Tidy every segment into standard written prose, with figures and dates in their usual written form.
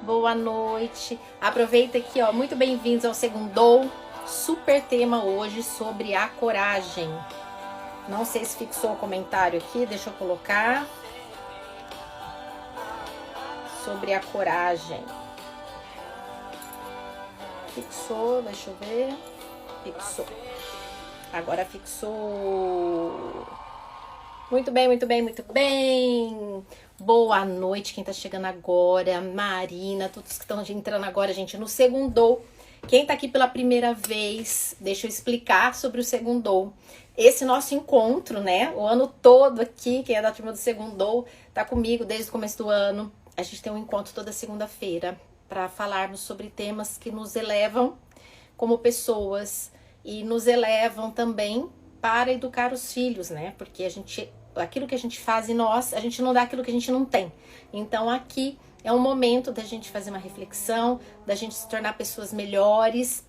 Boa noite. Aproveita aqui, ó. Muito bem-vindos ao Segundou. Super tema hoje sobre a coragem. Não sei se fixou o comentário aqui, deixa eu colocar. Sobre a coragem. Fixou, deixa eu ver. Fixou. Agora fixou. Muito bem, muito bem, muito bem. Boa noite, quem tá chegando agora, Marina, todos que estão entrando agora, gente, no Segundou. Quem tá aqui pela primeira vez, deixa eu explicar sobre o Segundou. Esse nosso encontro, né, o ano todo aqui, quem é da turma do Segundou, tá comigo desde o começo do ano. A gente tem um encontro toda segunda-feira para falarmos sobre temas que nos elevam como pessoas e nos elevam também para educar os filhos, né? Porque aquilo que a gente faz em nós, a gente não dá aquilo que a gente não tem. Então aqui é um momento da gente fazer uma reflexão, da gente se tornar pessoas melhores.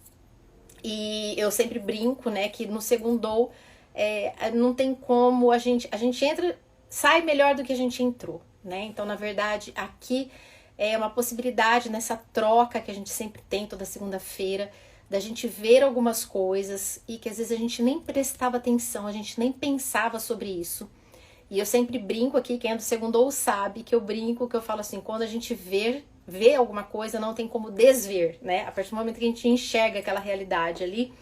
E eu sempre brinco, né, que no Segundou não tem como a gente entra, sai melhor do que a gente entrou, né? Então, na verdade, aqui é uma possibilidade nessa troca que a gente sempre tem toda segunda-feira, da gente ver algumas coisas e que às vezes a gente nem prestava atenção, a gente nem pensava sobre isso. E eu sempre brinco aqui, quem é do Segundou sabe que eu brinco, que eu falo assim, quando a gente vê alguma coisa, não tem como desver, né? A partir do momento que a gente enxerga aquela realidade ali.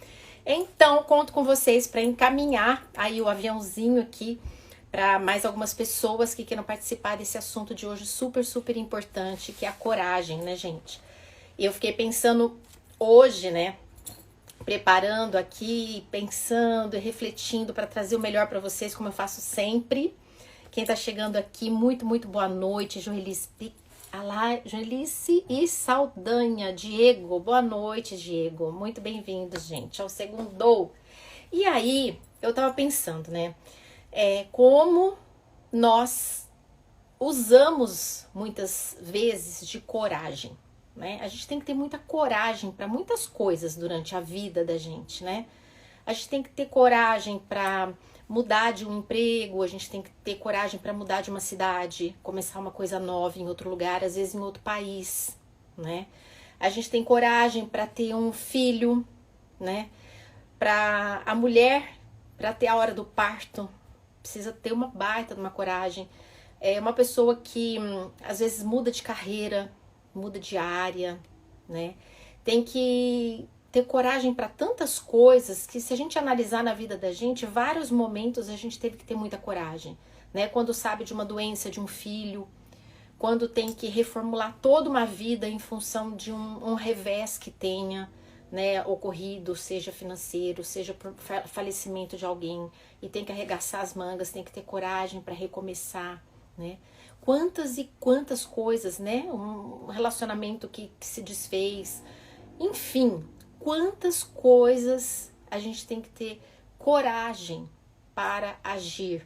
Então, conto com vocês para encaminhar aí o aviãozinho aqui para mais algumas pessoas que queiram participar desse assunto de hoje super, super importante, que é a coragem, né, gente? E eu fiquei pensando hoje, né, preparando aqui, pensando e refletindo para trazer o melhor para vocês, como eu faço sempre. Quem tá chegando aqui, muito, muito boa noite. Joelice e Saldanha. Diego, boa noite, Diego. Muito bem-vindos, gente, ao Segundou. E aí, eu tava pensando, né, como nós usamos muitas vezes de coragem, né? A gente tem que ter muita coragem para muitas coisas durante a vida da gente, né? A gente tem que ter coragem para mudar de um emprego, a gente tem que ter coragem para mudar de uma cidade, começar uma coisa nova em outro lugar, às vezes em outro país, né? A gente tem coragem para ter um filho, né? Para a mulher, para ter a hora do parto, precisa ter uma baita de uma coragem. É uma pessoa que às vezes muda de carreira, muda de área, né? Tem que ter coragem para tantas coisas que, se a gente analisar na vida da gente, vários momentos a gente teve que ter muita coragem, né? Quando sabe de uma doença de um filho, quando tem que reformular toda uma vida em função de um revés que tenha, né, ocorrido, seja financeiro, seja por falecimento de alguém, e tem que arregaçar as mangas, tem que ter coragem para recomeçar, né? Quantas e quantas coisas, né? Um relacionamento que se desfez, enfim, quantas coisas a gente tem que ter coragem para agir,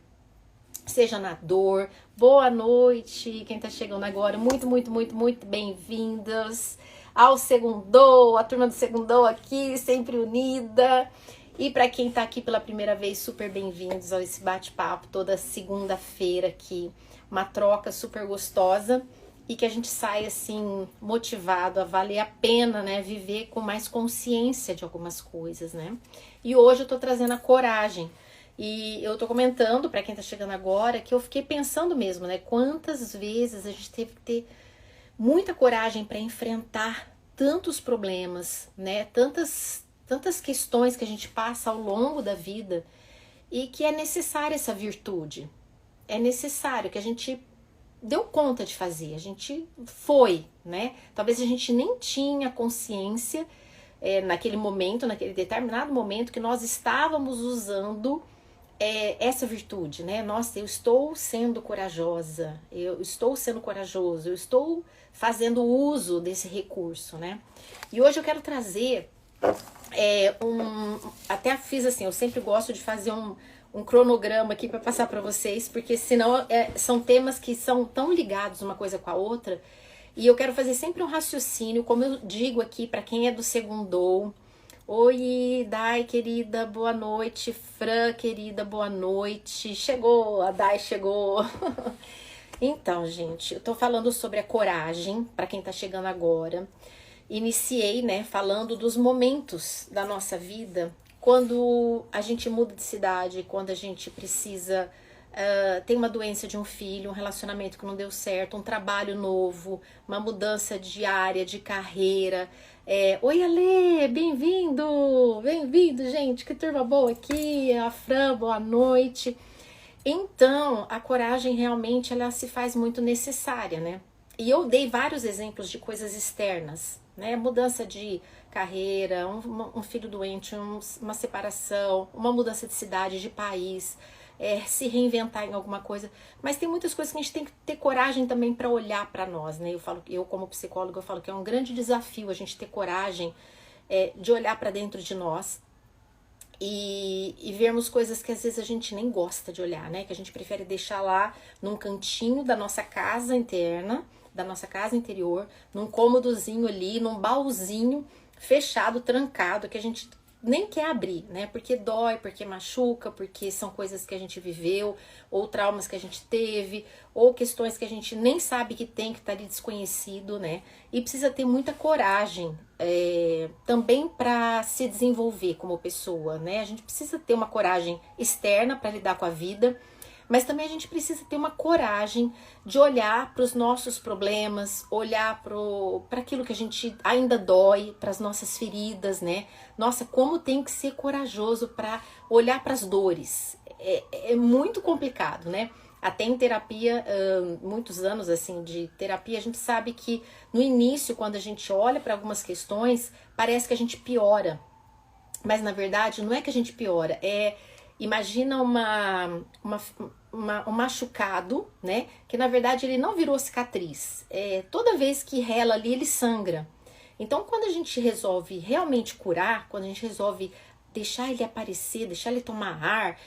seja na dor. Boa noite, quem tá chegando agora, muito, muito, muito, muito bem-vindas ao Segundou, a turma do Segundou aqui, sempre unida. E para quem tá aqui pela primeira vez, super bem-vindos a esse bate-papo toda segunda-feira aqui. Uma troca super gostosa e que a gente sai assim motivado a valer a pena, né, viver com mais consciência de algumas coisas, né? E hoje eu tô trazendo a coragem. E eu tô comentando para quem tá chegando agora que eu fiquei pensando mesmo, né, quantas vezes a gente teve que ter muita coragem para enfrentar tantos problemas, né? Tantas questões que a gente passa ao longo da vida e que é necessária essa virtude. É necessário que a gente deu conta de fazer, a gente foi, né? Talvez a gente nem tinha consciência naquele momento, naquele determinado momento que nós estávamos usando essa virtude, né? Nossa, eu estou sendo corajosa, eu estou sendo corajoso, eu estou fazendo uso desse recurso, né? E hoje eu quero trazer até fiz assim, eu sempre gosto de fazer um cronograma aqui para passar para vocês, porque senão são temas que são tão ligados uma coisa com a outra, e eu quero fazer sempre um raciocínio, como eu digo aqui para quem é do Segundou. Oi, Dai, querida, boa noite. Fran, querida, boa noite. Chegou, a Dai chegou. Então, gente, eu tô falando sobre a coragem, para quem tá chegando agora. Iniciei, né, falando dos momentos da nossa vida quando a gente muda de cidade, quando a gente precisa, tem uma doença de um filho, um relacionamento que não deu certo, um trabalho novo, uma mudança de área, de carreira. Oi, Ale, bem-vindo! Bem-vindo, gente, que turma boa aqui, a Fran, boa noite. Então, a coragem realmente ela se faz muito necessária, né? E eu dei vários exemplos de coisas externas, né? Mudança de carreira, um filho doente, uma separação, uma mudança de cidade, de país, se reinventar em alguma coisa. Mas tem muitas coisas que a gente tem que ter coragem também para olhar para nós, né? Eu como psicóloga, eu falo que é um grande desafio a gente ter coragem de olhar para dentro de nós e vermos coisas que às vezes a gente nem gosta de olhar, né? Que a gente prefere deixar lá num cantinho da nossa casa interna, da nossa casa interior, num cômodozinho ali, num baúzinho fechado, trancado, que a gente nem quer abrir, né? Porque dói, porque machuca, porque são coisas que a gente viveu, ou traumas que a gente teve, ou questões que a gente nem sabe que tem, que tá ali desconhecido, né? E precisa ter muita coragem também para se desenvolver como pessoa, né? A gente precisa ter uma coragem externa para lidar com a vida, mas também a gente precisa ter uma coragem de olhar para os nossos problemas, olhar para aquilo que a gente ainda dói, para as nossas feridas, né? Nossa, como tem que ser corajoso para olhar para as dores. É muito complicado, né? Até em terapia, muitos anos assim de terapia, a gente sabe que no início, quando a gente olha para algumas questões, parece que a gente piora. Mas na verdade, não é que a gente piora, imagina um machucado, né? Que na verdade ele não virou cicatriz. Toda vez que rela ali, ele sangra. Então, quando a gente resolve realmente curar, quando a gente resolve deixar ele aparecer, deixar ele tomar ar,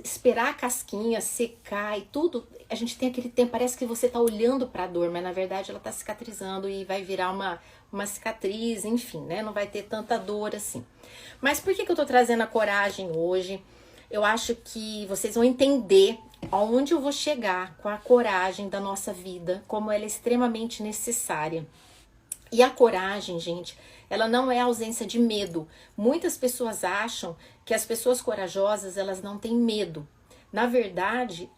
esperar a casquinha secar e tudo, a gente tem aquele tempo, parece que você tá olhando pra dor, mas na verdade ela tá cicatrizando e vai virar uma cicatriz, enfim, né? Não vai ter tanta dor assim. Mas por que eu tô trazendo a coragem hoje? Eu acho que vocês vão entender aonde eu vou chegar com a coragem da nossa vida, como ela é extremamente necessária. E a coragem, gente, ela não é ausência de medo. Muitas pessoas acham que as pessoas corajosas, elas não têm medo. Na verdade,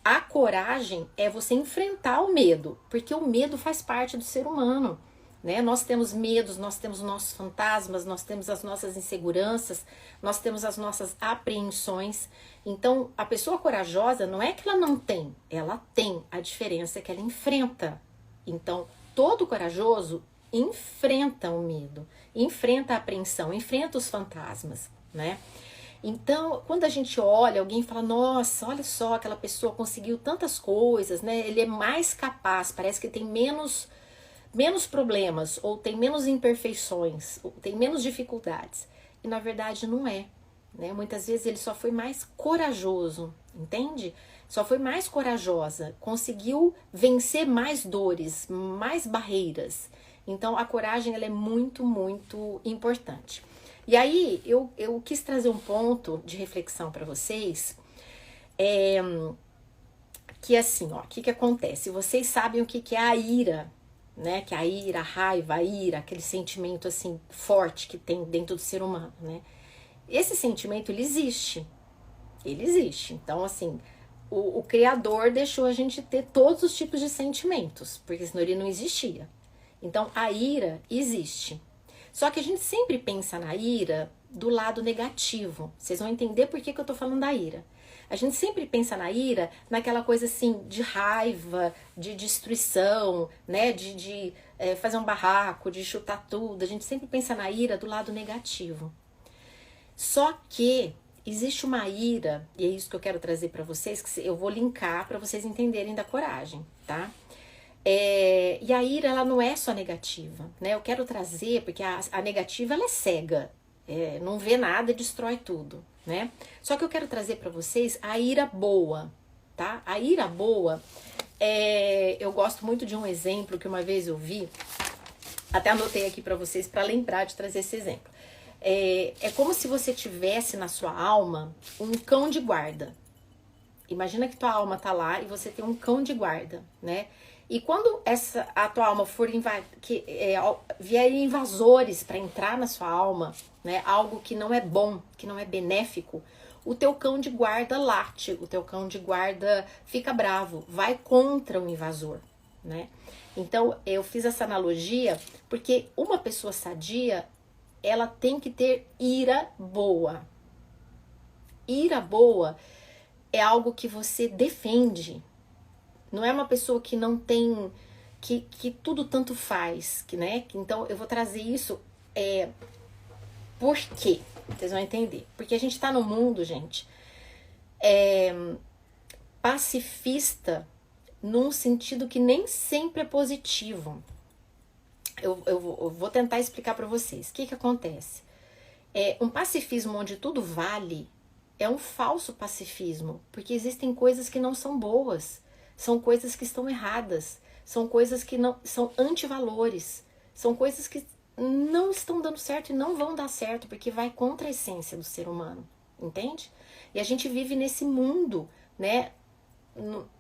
a coragem é você enfrentar o medo, porque o medo faz parte do ser humano, né? Nós temos medos, nós temos nossos fantasmas, nós temos as nossas inseguranças, nós temos as nossas apreensões. Então, a pessoa corajosa não é que ela não tem, ela tem. A diferença é que ela enfrenta. Então, todo corajoso enfrenta o medo, enfrenta a apreensão, enfrenta os fantasmas, né? Então, quando a gente olha, alguém fala, nossa, olha só, aquela pessoa conseguiu tantas coisas, né? Ele é mais capaz, parece que tem menos problemas, ou tem menos imperfeições, ou tem menos dificuldades. E na verdade não é, né? Muitas vezes ele só foi mais corajoso, entende? Só foi mais corajosa, conseguiu vencer mais dores, mais barreiras. Então a coragem ela é muito, muito importante. E aí eu quis trazer um ponto de reflexão para vocês, que assim, ó, o que acontece? Vocês sabem o que é a ira, né? Que é a ira, a raiva, a ira, aquele sentimento assim forte que tem dentro do ser humano, né? Esse sentimento ele existe. Ele existe. Então, assim, o Criador deixou a gente ter todos os tipos de sentimentos, porque senão ele não existia. Então, a ira existe. Só que a gente sempre pensa na ira do lado negativo. Vocês vão entender por que eu tô falando da ira. A gente sempre pensa na ira naquela coisa assim de raiva, de destruição, né? De fazer um barraco, de chutar tudo. A gente sempre pensa na ira do lado negativo. Só que existe uma ira, e é isso que eu quero trazer para vocês, que eu vou linkar para vocês entenderem da coragem, tá? E a ira, ela não é só negativa, né? Eu quero trazer, porque a negativa, ela é cega, não vê nada e destrói tudo, né? Só que eu quero trazer para vocês a ira boa, tá? A ira boa, eu gosto muito de um exemplo que uma vez eu vi, até anotei aqui para vocês para lembrar de trazer esse exemplo. É como se você tivesse na sua alma um cão de guarda. Imagina que tua alma tá lá e você tem um cão de guarda, né? E quando a tua alma for vierem invasores para entrar na sua alma, né? Algo que não é bom, que não é benéfico, o teu cão de guarda late, o teu cão de guarda fica bravo, vai contra o invasor, né? Então eu fiz essa analogia porque uma pessoa sadia, ela tem que ter ira boa. Ira boa é algo que você defende. Não é uma pessoa que não tem, que tudo tanto faz, né? Então eu vou trazer isso, por quê? Vocês vão entender. Porque a gente tá no mundo, gente, pacifista num sentido que nem sempre é positivo. Eu vou tentar explicar para vocês. O que acontece? Um pacifismo onde tudo vale é um falso pacifismo, porque existem coisas que não são boas, são coisas que estão erradas, são coisas que não são antivalores, são coisas que não estão dando certo e não vão dar certo, porque vai contra a essência do ser humano, entende? E a gente vive nesse mundo, né,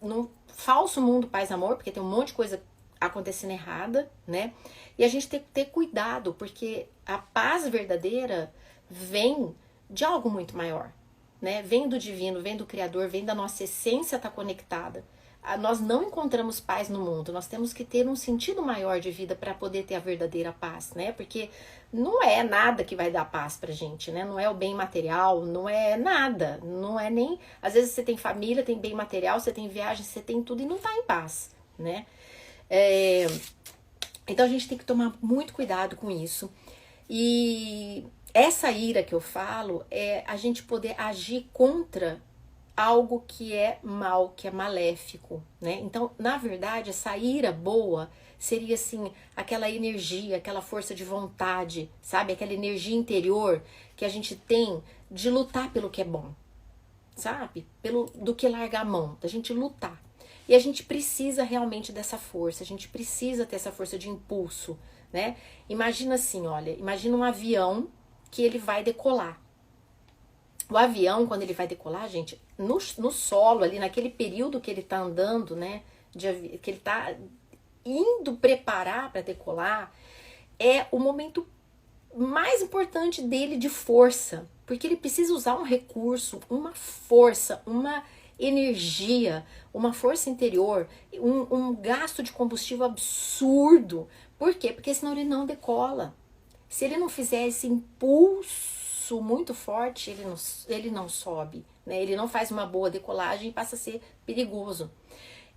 no falso mundo paz-amor, porque tem um monte de coisa acontecendo errada, né? E a gente tem que ter cuidado, porque a paz verdadeira vem de algo muito maior, né? Vem do divino, vem do Criador, vem da nossa essência estar conectada. Nós não encontramos paz no mundo, nós temos que ter um sentido maior de vida para poder ter a verdadeira paz, né? Porque não é nada que vai dar paz pra gente, né? Não é o bem material, não é nada, não é nem... Às vezes você tem família, tem bem material, você tem viagem, você tem tudo e não tá em paz, né? Então a gente tem que tomar muito cuidado com isso. E essa ira que eu falo é a gente poder agir contra algo que é mal, que é maléfico, né? Então, na verdade, essa ira boa seria assim, aquela energia, aquela força de vontade, sabe? Aquela energia interior que a gente tem de lutar pelo que é bom, sabe? Do que largar a mão, da gente lutar. E a gente precisa realmente dessa força, a gente precisa ter essa força de impulso, né? Imagina assim, olha, imagina um avião que ele vai decolar. O avião, quando ele vai decolar, gente, no solo, ali naquele período que ele tá andando, né, que ele tá indo preparar para decolar, é o momento mais importante dele de força, porque ele precisa usar um recurso, uma força, uma energia, uma força interior, um gasto de combustível absurdo. Por quê? Porque senão ele não decola. Se ele não fizer esse impulso muito forte, ele não sobe, né? Ele não faz uma boa decolagem e passa a ser perigoso.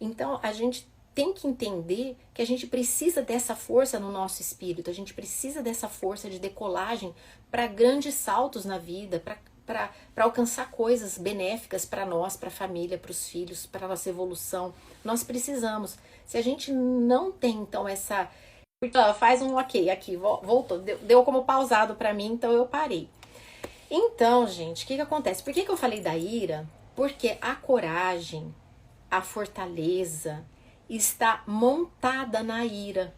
Então a gente tem que entender que a gente precisa dessa força no nosso espírito, a gente precisa dessa força de decolagem para grandes saltos na vida, para alcançar coisas benéficas para nós, para a família, para os filhos, para a nossa evolução. Nós precisamos. Se a gente não tem, então, essa... Faz um ok, aqui, voltou, deu como pausado para mim, então eu parei. Então, gente, o que acontece? Por que eu falei da ira? Porque a coragem, a fortaleza está montada na ira.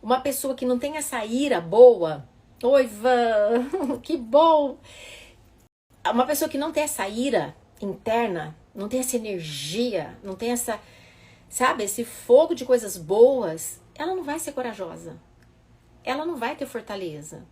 Uma pessoa que não tem essa ira boa, oi, Van, que bom! Uma pessoa que não tem essa ira interna, não tem essa energia, não tem essa, sabe, esse fogo de coisas boas, ela não vai ser corajosa. Ela não vai ter fortaleza.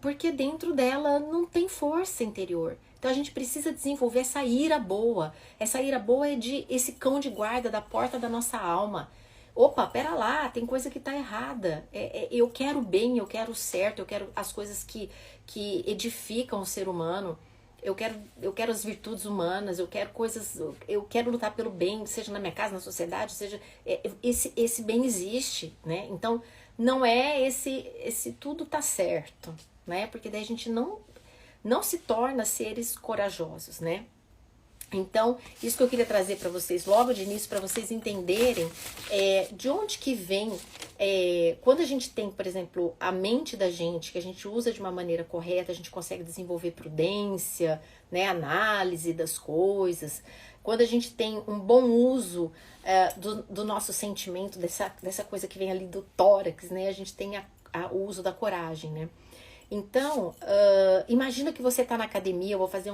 Porque dentro dela não tem força interior. Então a gente precisa desenvolver essa ira boa. Essa ira boa é esse cão de guarda da porta da nossa alma. Opa, pera lá, tem coisa que tá errada. Eu quero o bem, eu quero o certo, eu quero as coisas que edificam o ser humano. Eu quero as virtudes humanas, eu quero lutar pelo bem, seja na minha casa, na sociedade, seja... Esse bem existe, né? Então não é esse tudo tá certo, né? Porque daí a gente não se torna seres corajosos, né? Então, isso que eu queria trazer para vocês logo de início, para vocês entenderem de onde que vem, quando a gente tem, por exemplo, a mente da gente, que a gente usa de uma maneira correta, a gente consegue desenvolver prudência, né, análise das coisas. Quando a gente tem um bom uso do nosso sentimento, dessa coisa que vem ali do tórax, né, a gente tem o uso da coragem, né. Então, imagina que você está na academia, eu vou fazer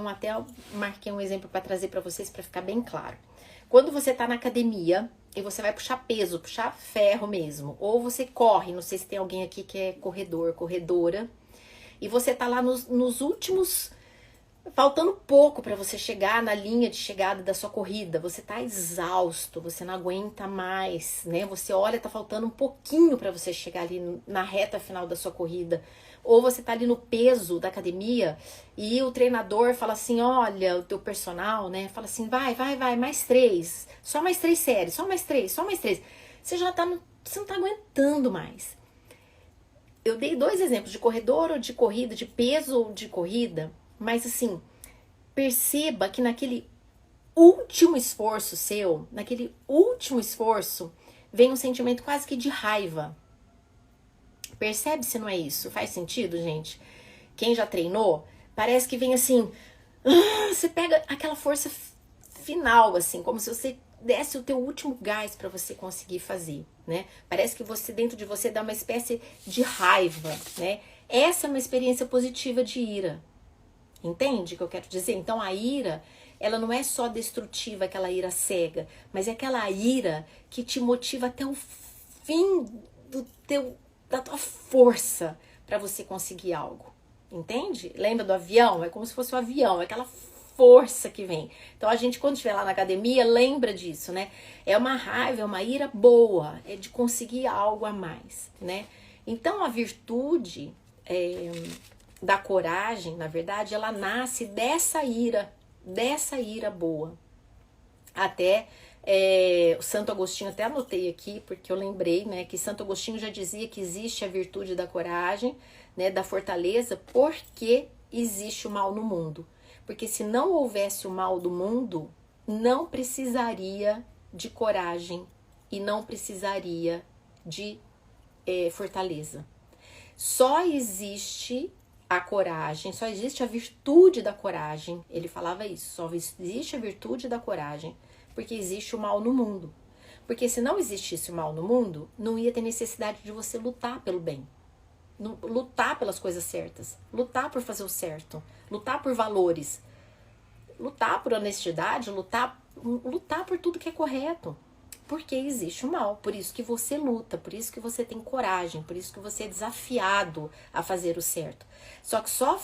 marquei um exemplo para trazer para vocês para ficar bem claro. Quando você está na academia e você vai puxar peso, puxar ferro mesmo, ou você corre, não sei se tem alguém aqui que é corredor, corredora, e você tá lá nos últimos, faltando pouco para você chegar na linha de chegada da sua corrida, você tá exausto, você não aguenta mais, né? Você olha, tá faltando um pouquinho para você chegar ali na reta final da sua corrida. Ou você tá ali no peso da academia e o treinador fala assim, olha, o teu personal, né? Fala assim, vai, mais 3, só mais 3 séries, só mais 3, só mais 3. Você já tá, você não tá aguentando mais. Eu dei 2 exemplos de corredor ou de corrida, de peso ou de corrida, mas assim, perceba que naquele último esforço seu, vem um sentimento quase que de raiva. Percebe se não é isso? Faz sentido, gente? Quem já treinou, parece que vem assim, você pega aquela força final, assim, como se você desse o teu último gás para você conseguir fazer, né? Parece que você, dentro de você, dá uma espécie de raiva, né? Essa é uma experiência positiva de ira. Entende o que eu quero dizer? Então a ira, ela não é só destrutiva, aquela ira cega, mas é aquela ira que te motiva até o fim da tua força para você conseguir algo. Entende? Lembra do avião? É como se fosse um avião, é aquela força que vem. Então a gente, quando estiver lá na academia, lembra disso, né? É uma raiva, é uma ira boa, é de conseguir algo a mais, né? Então a virtude da coragem, na verdade, ela nasce dessa ira boa. Até o Santo Agostinho, até anotei aqui, porque eu lembrei, né, que Santo Agostinho já dizia que existe a virtude da coragem, né, da fortaleza, porque existe o mal no mundo. Porque se não houvesse o mal do mundo, não precisaria de coragem e não precisaria de fortaleza. Só existe a coragem, só existe a virtude da coragem. Ele falava isso, só existe a virtude da coragem porque existe o mal no mundo. Porque se não existisse o mal no mundo, não ia ter necessidade de você lutar pelo bem. Lutar pelas coisas certas, lutar por fazer o certo, lutar por valores, lutar por honestidade, lutar por tudo que é correto. Porque existe o mal, por isso que você luta, por isso que você tem coragem, por isso que você é desafiado a fazer o certo. Só que só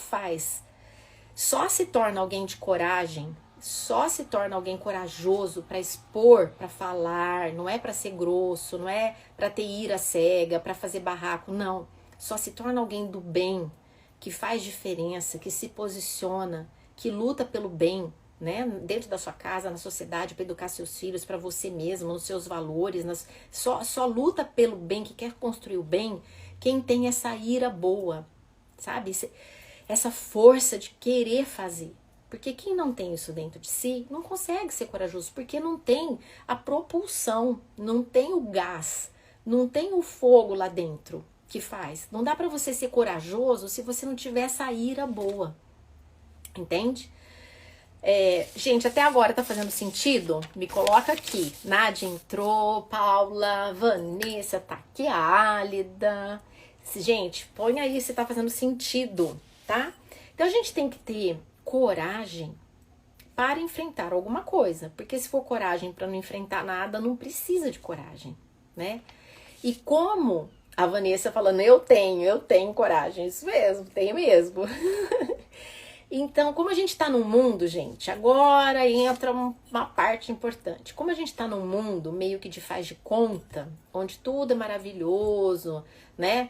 se torna alguém de coragem, só se torna alguém corajoso para expor, para falar, não é para ser grosso, não é para ter ira cega, para fazer barraco, não. Só se torna alguém do bem, que faz diferença, que se posiciona, que luta pelo bem, né? Dentro da sua casa, na sociedade, para educar seus filhos, para você mesmo, nos seus valores, só luta pelo bem, que quer construir o bem, quem tem essa ira boa, sabe? Essa força de querer fazer. Porque quem não tem isso dentro de si não consegue ser corajoso, porque não tem a propulsão, não tem o gás, não tem o fogo lá dentro que faz. Não dá para você ser corajoso se você não tiver essa ira boa, entende? Gente, até agora tá fazendo sentido? Me coloca aqui. Nádia entrou, Paula, Vanessa tá aqui, a Álida. Gente, põe aí se tá fazendo sentido, tá? Então a gente tem que ter coragem para enfrentar alguma coisa, porque se for coragem para não enfrentar nada, não precisa de coragem, né? E como a Vanessa falando, eu tenho coragem, isso mesmo, tenho mesmo. Então, como a gente tá num mundo, gente, agora entra uma parte importante. Como a gente tá num mundo meio que de faz de conta, onde tudo é maravilhoso, né?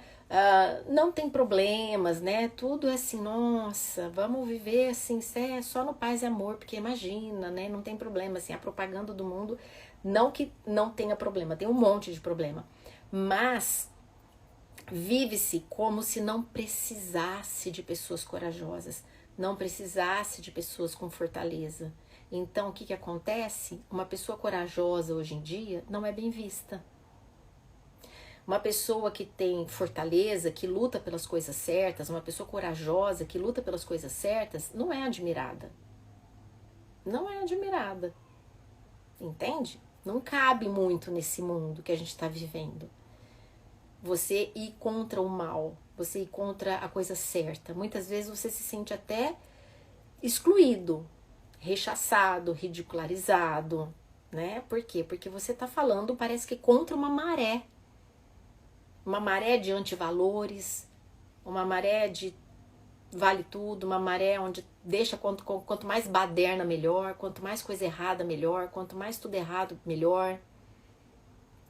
Não tem problemas, né? Tudo é assim, nossa, vamos viver assim, só no paz e amor, porque imagina, né? Não tem problema, assim, a propaganda do mundo, não que não tenha problema, tem um monte de problema. Mas vive-se como se não precisasse de pessoas corajosas, não precisasse de pessoas com fortaleza. Então, o que acontece? Uma pessoa corajosa hoje em dia não é bem vista. Uma pessoa que tem fortaleza, que luta pelas coisas certas, uma pessoa corajosa que luta pelas coisas certas, não é admirada. Não é admirada. Entende? Não cabe muito nesse mundo que a gente está vivendo. Você ir contra o mal, você ir contra a coisa certa. Muitas vezes você se sente até excluído, rechaçado, ridicularizado, né? Por quê? Porque você tá falando, parece que contra uma maré de antivalores, uma maré de vale tudo, uma maré onde deixa quanto mais baderna melhor, quanto mais coisa errada melhor, quanto mais tudo errado melhor.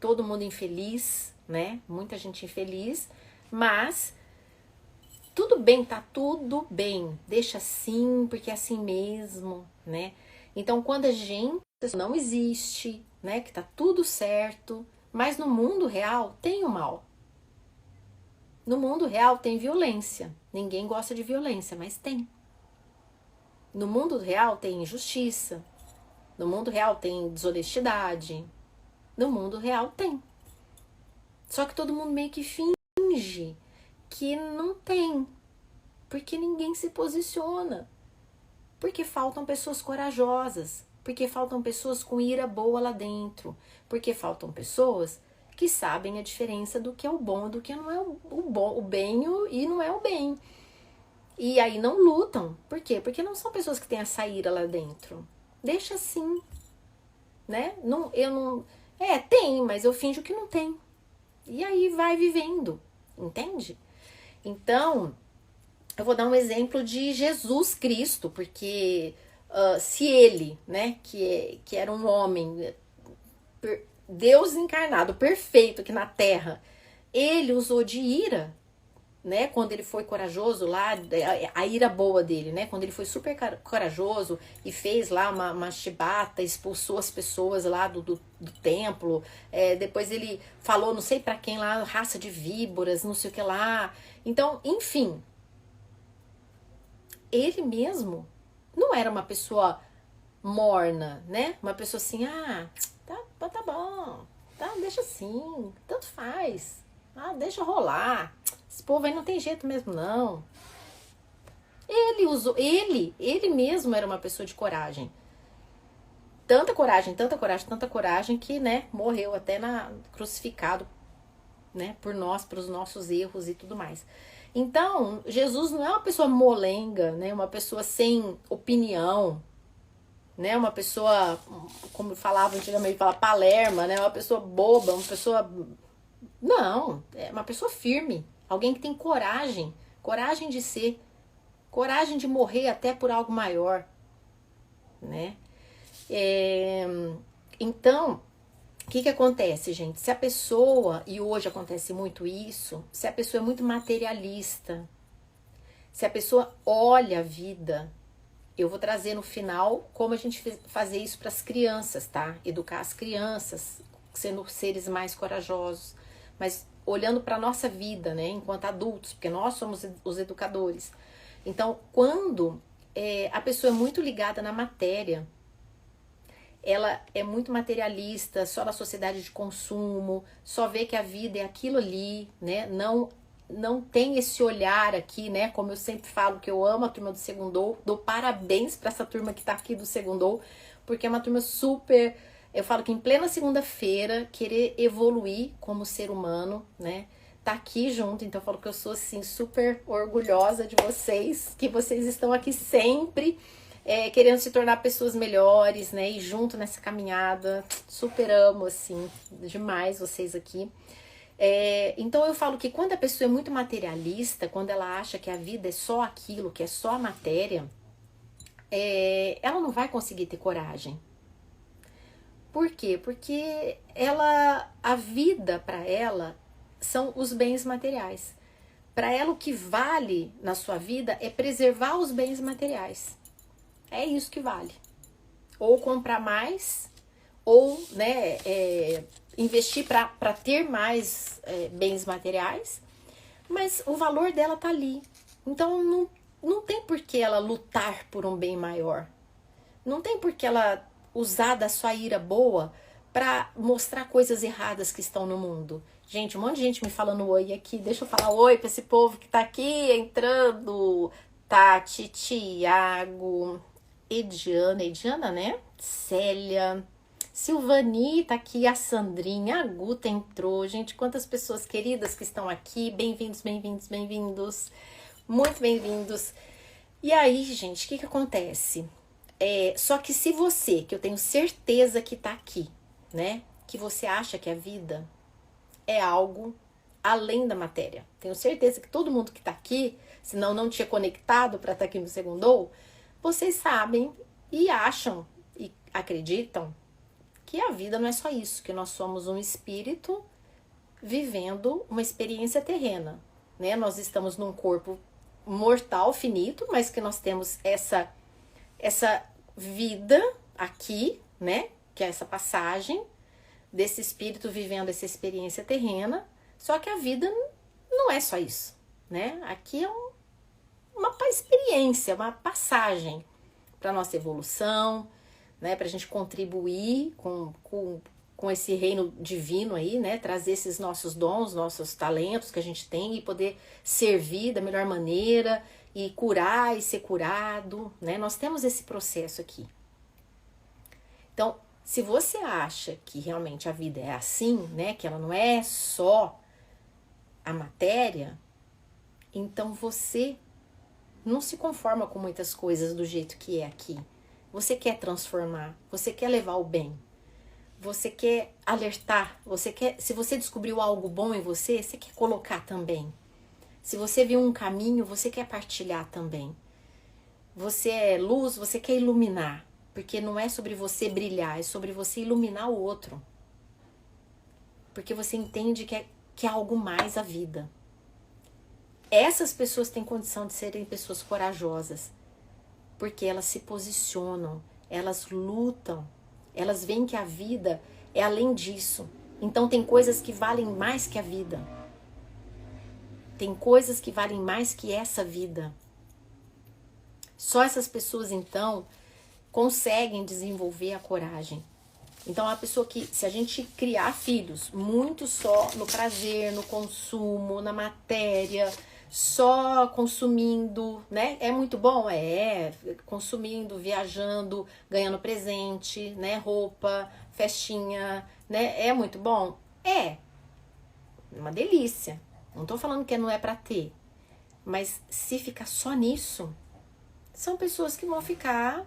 Todo mundo infeliz, né? Muita gente infeliz, mas tudo bem, tá tudo bem, deixa assim, porque é assim mesmo, né? Então, quando a gente não existe, né, que tá tudo certo, mas no mundo real tem o mal. No mundo real tem violência. Ninguém gosta de violência, mas tem. No mundo real tem injustiça. No mundo real tem desonestidade. No mundo real tem. Só que todo mundo meio que finge que não tem. Porque ninguém se posiciona. Porque faltam pessoas corajosas. Porque faltam pessoas com ira boa lá dentro. Porque faltam pessoas que sabem a diferença do que é o bom e do que não é o bom, o bem e não é o bem. E aí não lutam. Por quê? Porque não são pessoas que têm essa ira lá dentro. Deixa assim, né? Não, eu não... tem, mas eu finjo que não tem. E aí vai vivendo, entende? Então, eu vou dar um exemplo de Jesus Cristo, porque se ele, né, que era um homem, Deus encarnado, perfeito aqui na Terra, ele usou de ira, né, quando ele foi corajoso lá, a ira boa dele, né, quando ele foi super corajoso e fez lá uma chibata, expulsou as pessoas lá do templo, depois ele falou não sei pra quem lá, raça de víboras, não sei o que lá, então, enfim, ele mesmo não era uma pessoa morna, né, uma pessoa assim, tá bom, tá, deixa assim, tanto faz, deixa rolar, esse povo aí não tem jeito mesmo não. Ele usou, ele mesmo era uma pessoa de coragem. Tanta coragem que, né, morreu até crucificado, né, por nós, pelos nossos erros e tudo mais. Então, Jesus não é uma pessoa molenga, né, uma pessoa sem opinião, né, uma pessoa, como falava antigamente, fala palerma, né, uma pessoa boba, uma pessoa... Não, é uma pessoa firme, alguém que tem coragem de ser, coragem de morrer até por algo maior, né? Então, o que acontece, gente? Se a pessoa, e hoje acontece muito isso, se a pessoa é muito materialista, se a pessoa olha a vida, eu vou trazer no final como a gente fazer isso para as crianças, tá? Educar as crianças, sendo seres mais corajosos, mas olhando para a nossa vida, né? Enquanto adultos, porque nós somos os educadores. Então, quando a pessoa é muito ligada na matéria, ela é muito materialista, só na sociedade de consumo, só vê que a vida é aquilo ali, né? Não tem esse olhar aqui, né? Como eu sempre falo, que eu amo a turma do Segundou, dou parabéns para essa turma que tá aqui do Segundou, porque é uma turma super... Eu falo que em plena segunda-feira, querer evoluir como ser humano, né? Tá aqui junto, então eu falo que eu sou, assim, super orgulhosa de vocês, que vocês estão aqui sempre... querendo se tornar pessoas melhores, né, e junto nessa caminhada, super amo, assim, demais vocês aqui. Então eu falo que quando a pessoa é muito materialista, quando ela acha que a vida é só aquilo, que é só a matéria, ela não vai conseguir ter coragem. Por quê? Porque a vida para ela são os bens materiais. Para ela o que vale na sua vida é preservar os bens materiais. É isso que vale. Ou comprar mais, ou, né, investir para ter mais bens materiais, mas o valor dela tá ali. Então não tem por que ela lutar por um bem maior. Não tem por que ela usar da sua ira boa para mostrar coisas erradas que estão no mundo. Gente, um monte de gente me falando oi aqui. Deixa eu falar oi para esse povo que tá aqui entrando. Tati, Tiago, Ediana, né? Célia, Silvani tá aqui, a Sandrinha, a Guta entrou. Gente, quantas pessoas queridas que estão aqui. Bem-vindos, bem-vindos, bem-vindos. Muito bem-vindos. E aí, gente, o que acontece? Só que se você, que eu tenho certeza que tá aqui, né? Que você acha que a vida é algo além da matéria. Tenho certeza que todo mundo que tá aqui, senão não tinha conectado para estar aqui no Segundou, vocês sabem e acham e acreditam que a vida não é só isso, que nós somos um espírito vivendo uma experiência terrena, né? Nós estamos num corpo mortal, finito, mas que nós temos essa vida aqui, né? Que é essa passagem desse espírito vivendo essa experiência terrena, só que a vida não é só isso, né? Aqui é uma experiência, uma passagem para nossa evolução, né, para a gente contribuir com esse reino divino aí, né, trazer esses nossos dons, nossos talentos que a gente tem e poder servir da melhor maneira e curar e ser curado, né, nós temos esse processo aqui. Então, se você acha que realmente a vida é assim, né, que ela não é só a matéria, então você não se conforma com muitas coisas do jeito que é aqui. Você quer transformar, você quer levar o bem, você quer alertar, se você descobriu algo bom em você, você quer colocar também. Se você viu um caminho, você quer partilhar também. Você é luz, você quer iluminar, porque não é sobre você brilhar, é sobre você iluminar o outro. Porque você entende que é algo mais a vida. Essas pessoas têm condição de serem pessoas corajosas, porque elas se posicionam, elas lutam, elas veem que a vida é além disso. Então tem coisas que valem mais que a vida. Tem coisas que valem mais que essa vida. Só essas pessoas, então, conseguem desenvolver a coragem. Então, a pessoa que, se a gente criar filhos muito só no prazer, no consumo, na matéria, só consumindo, né? É muito bom? Consumindo, viajando, ganhando presente, né? Roupa, festinha, né? É muito bom? É uma delícia. Não tô falando que não é pra ter. Mas se ficar só nisso, são pessoas que vão ficar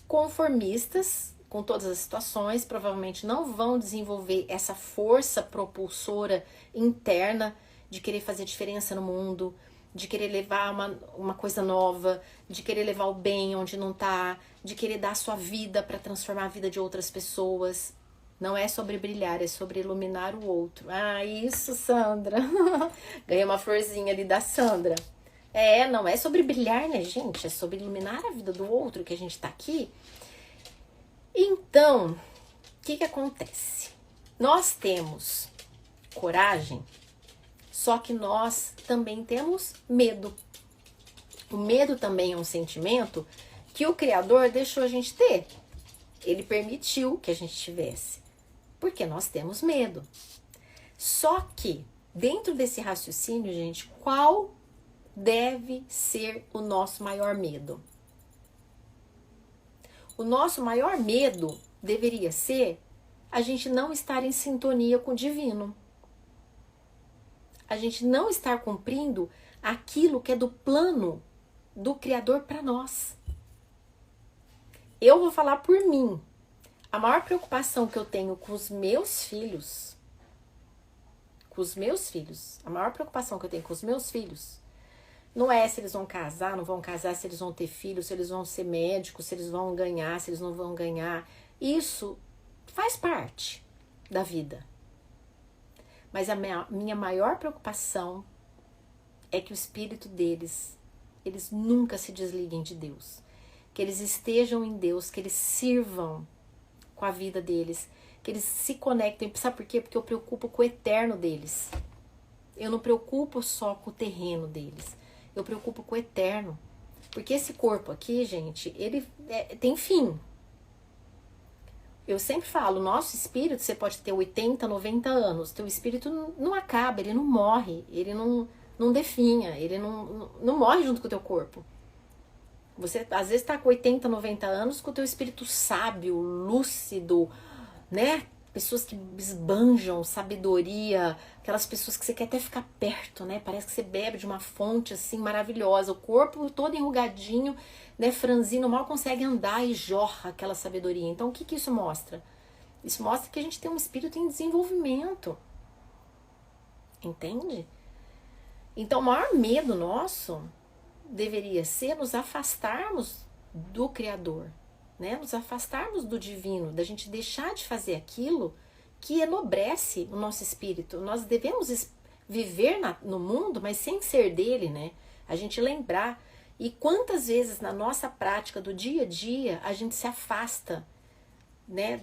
conformistas com todas as situações, provavelmente não vão desenvolver essa força propulsora interna de querer fazer diferença no mundo, de querer levar uma coisa nova, de querer levar o bem onde não tá, de querer dar a sua vida para transformar a vida de outras pessoas. Não é sobre brilhar, é sobre iluminar o outro. Ah, isso, Sandra. Ganhei uma florzinha ali da Sandra. Não é sobre brilhar, né, gente? É sobre iluminar a vida do outro que a gente tá aqui. Então, o que acontece? Nós temos coragem, só que nós também temos medo. O medo também é um sentimento que o Criador deixou a gente ter. Ele permitiu que a gente tivesse, porque nós temos medo. Só que, dentro desse raciocínio, gente, qual deve ser o nosso maior medo? O nosso maior medo deveria ser a gente não estar em sintonia com o divino. A gente não estar cumprindo aquilo que é do plano do Criador para nós. Eu vou falar por mim. A maior preocupação que eu tenho com os meus filhos, a maior preocupação que eu tenho com os meus filhos, não é se eles vão casar, não vão casar, se eles vão ter filhos, se eles vão ser médicos, se eles vão ganhar, se eles não vão ganhar. Isso faz parte da vida. Mas a minha maior preocupação é que o espírito deles, eles nunca se desliguem de Deus. Que eles estejam em Deus, que eles sirvam com a vida deles, que eles se conectem. Sabe por quê? Porque eu preocupo com o eterno deles. Eu não preocupo só com o terreno deles. Eu preocupo com o eterno. Porque esse corpo aqui, gente, ele tem fim. Eu sempre falo, nosso espírito, você pode ter 80, 90 anos. Teu espírito não acaba, ele não morre, ele não definha, ele não morre junto com o teu corpo. Você, às vezes, tá com 80, 90 anos com o teu espírito sábio, lúcido, né? Pessoas que esbanjam sabedoria, aquelas pessoas que você quer até ficar perto, né? Parece que você bebe de uma fonte assim maravilhosa, o corpo todo enrugadinho, né? Franzino, mal consegue andar e jorra aquela sabedoria. Então, o que isso mostra? Isso mostra que a gente tem um espírito em desenvolvimento, entende? Então, o maior medo nosso deveria ser nos afastarmos do Criador, né? Nos afastarmos do divino, da gente deixar de fazer aquilo que enobrece o nosso espírito. Nós devemos viver no mundo, mas sem ser dele, né? A gente lembrar. E quantas vezes na nossa prática do dia a dia a gente se afasta, né,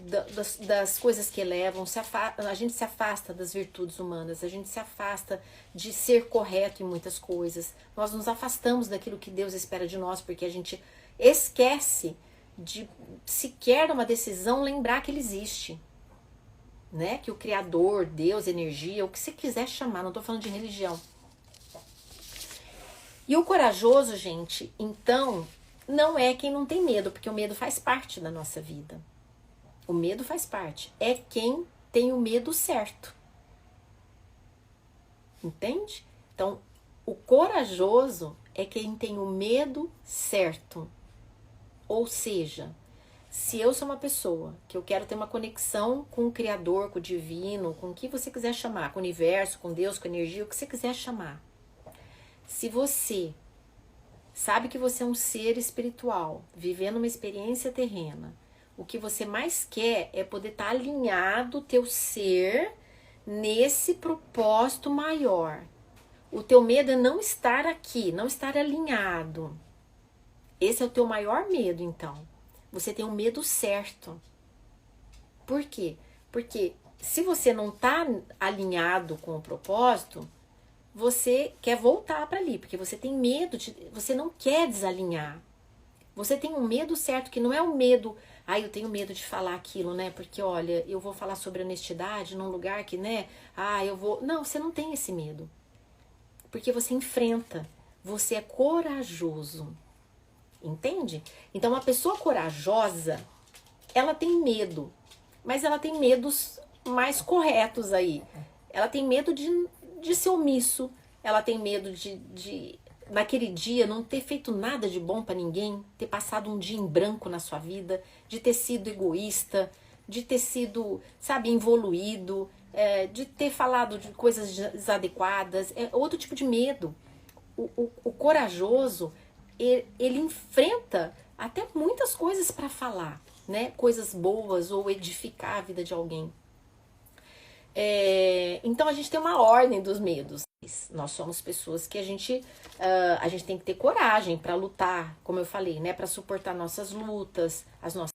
das coisas que elevam, a gente se afasta das virtudes humanas, a gente se afasta de ser correto em muitas coisas, nós nos afastamos daquilo que Deus espera de nós, porque a gente esquece de sequer uma decisão lembrar que Ele existe, né, que o Criador, Deus, energia, o que você quiser chamar, não estou falando de religião. E o corajoso, gente, então, não é quem não tem medo, porque o medo faz parte da nossa vida. O medo faz parte. É quem tem o medo certo. Entende? Então, o corajoso é quem tem o medo certo. Ou seja, se eu sou uma pessoa que eu quero ter uma conexão com o Criador, com o divino, com o que você quiser chamar, com o universo, com Deus, com a energia, o que você quiser chamar. Se você sabe que você é um ser espiritual, vivendo uma experiência terrena, o que você mais quer é poder estar alinhado o teu ser nesse propósito maior. O teu medo é não estar aqui, não estar alinhado. Esse é o teu maior medo, então. Você tem um medo certo. Por quê? Porque se você não está alinhado com o propósito, você quer voltar para ali, porque você tem medo, você não quer desalinhar. Você tem um medo certo, que não é um medo, eu tenho medo de falar aquilo, né? Porque, olha, eu vou falar sobre honestidade num lugar que, né? Eu vou... Não, você não tem esse medo. Porque você enfrenta. Você é corajoso. Entende? Então, uma pessoa corajosa, ela tem medo. Mas ela tem medos mais corretos aí. Ela tem medo de ser omisso. Ela tem medo de naquele dia não ter feito nada de bom para ninguém, ter passado um dia em branco na sua vida, de ter sido egoísta, de ter sido, sabe, involuído, de ter falado de coisas desadequadas, é outro tipo de medo. O corajoso, ele enfrenta até muitas coisas para falar, né? Coisas boas ou edificar a vida de alguém. Então a gente tem uma ordem dos medos. Nós somos pessoas que a gente tem que ter coragem para lutar, como eu falei, né? Para suportar nossas lutas, as nossas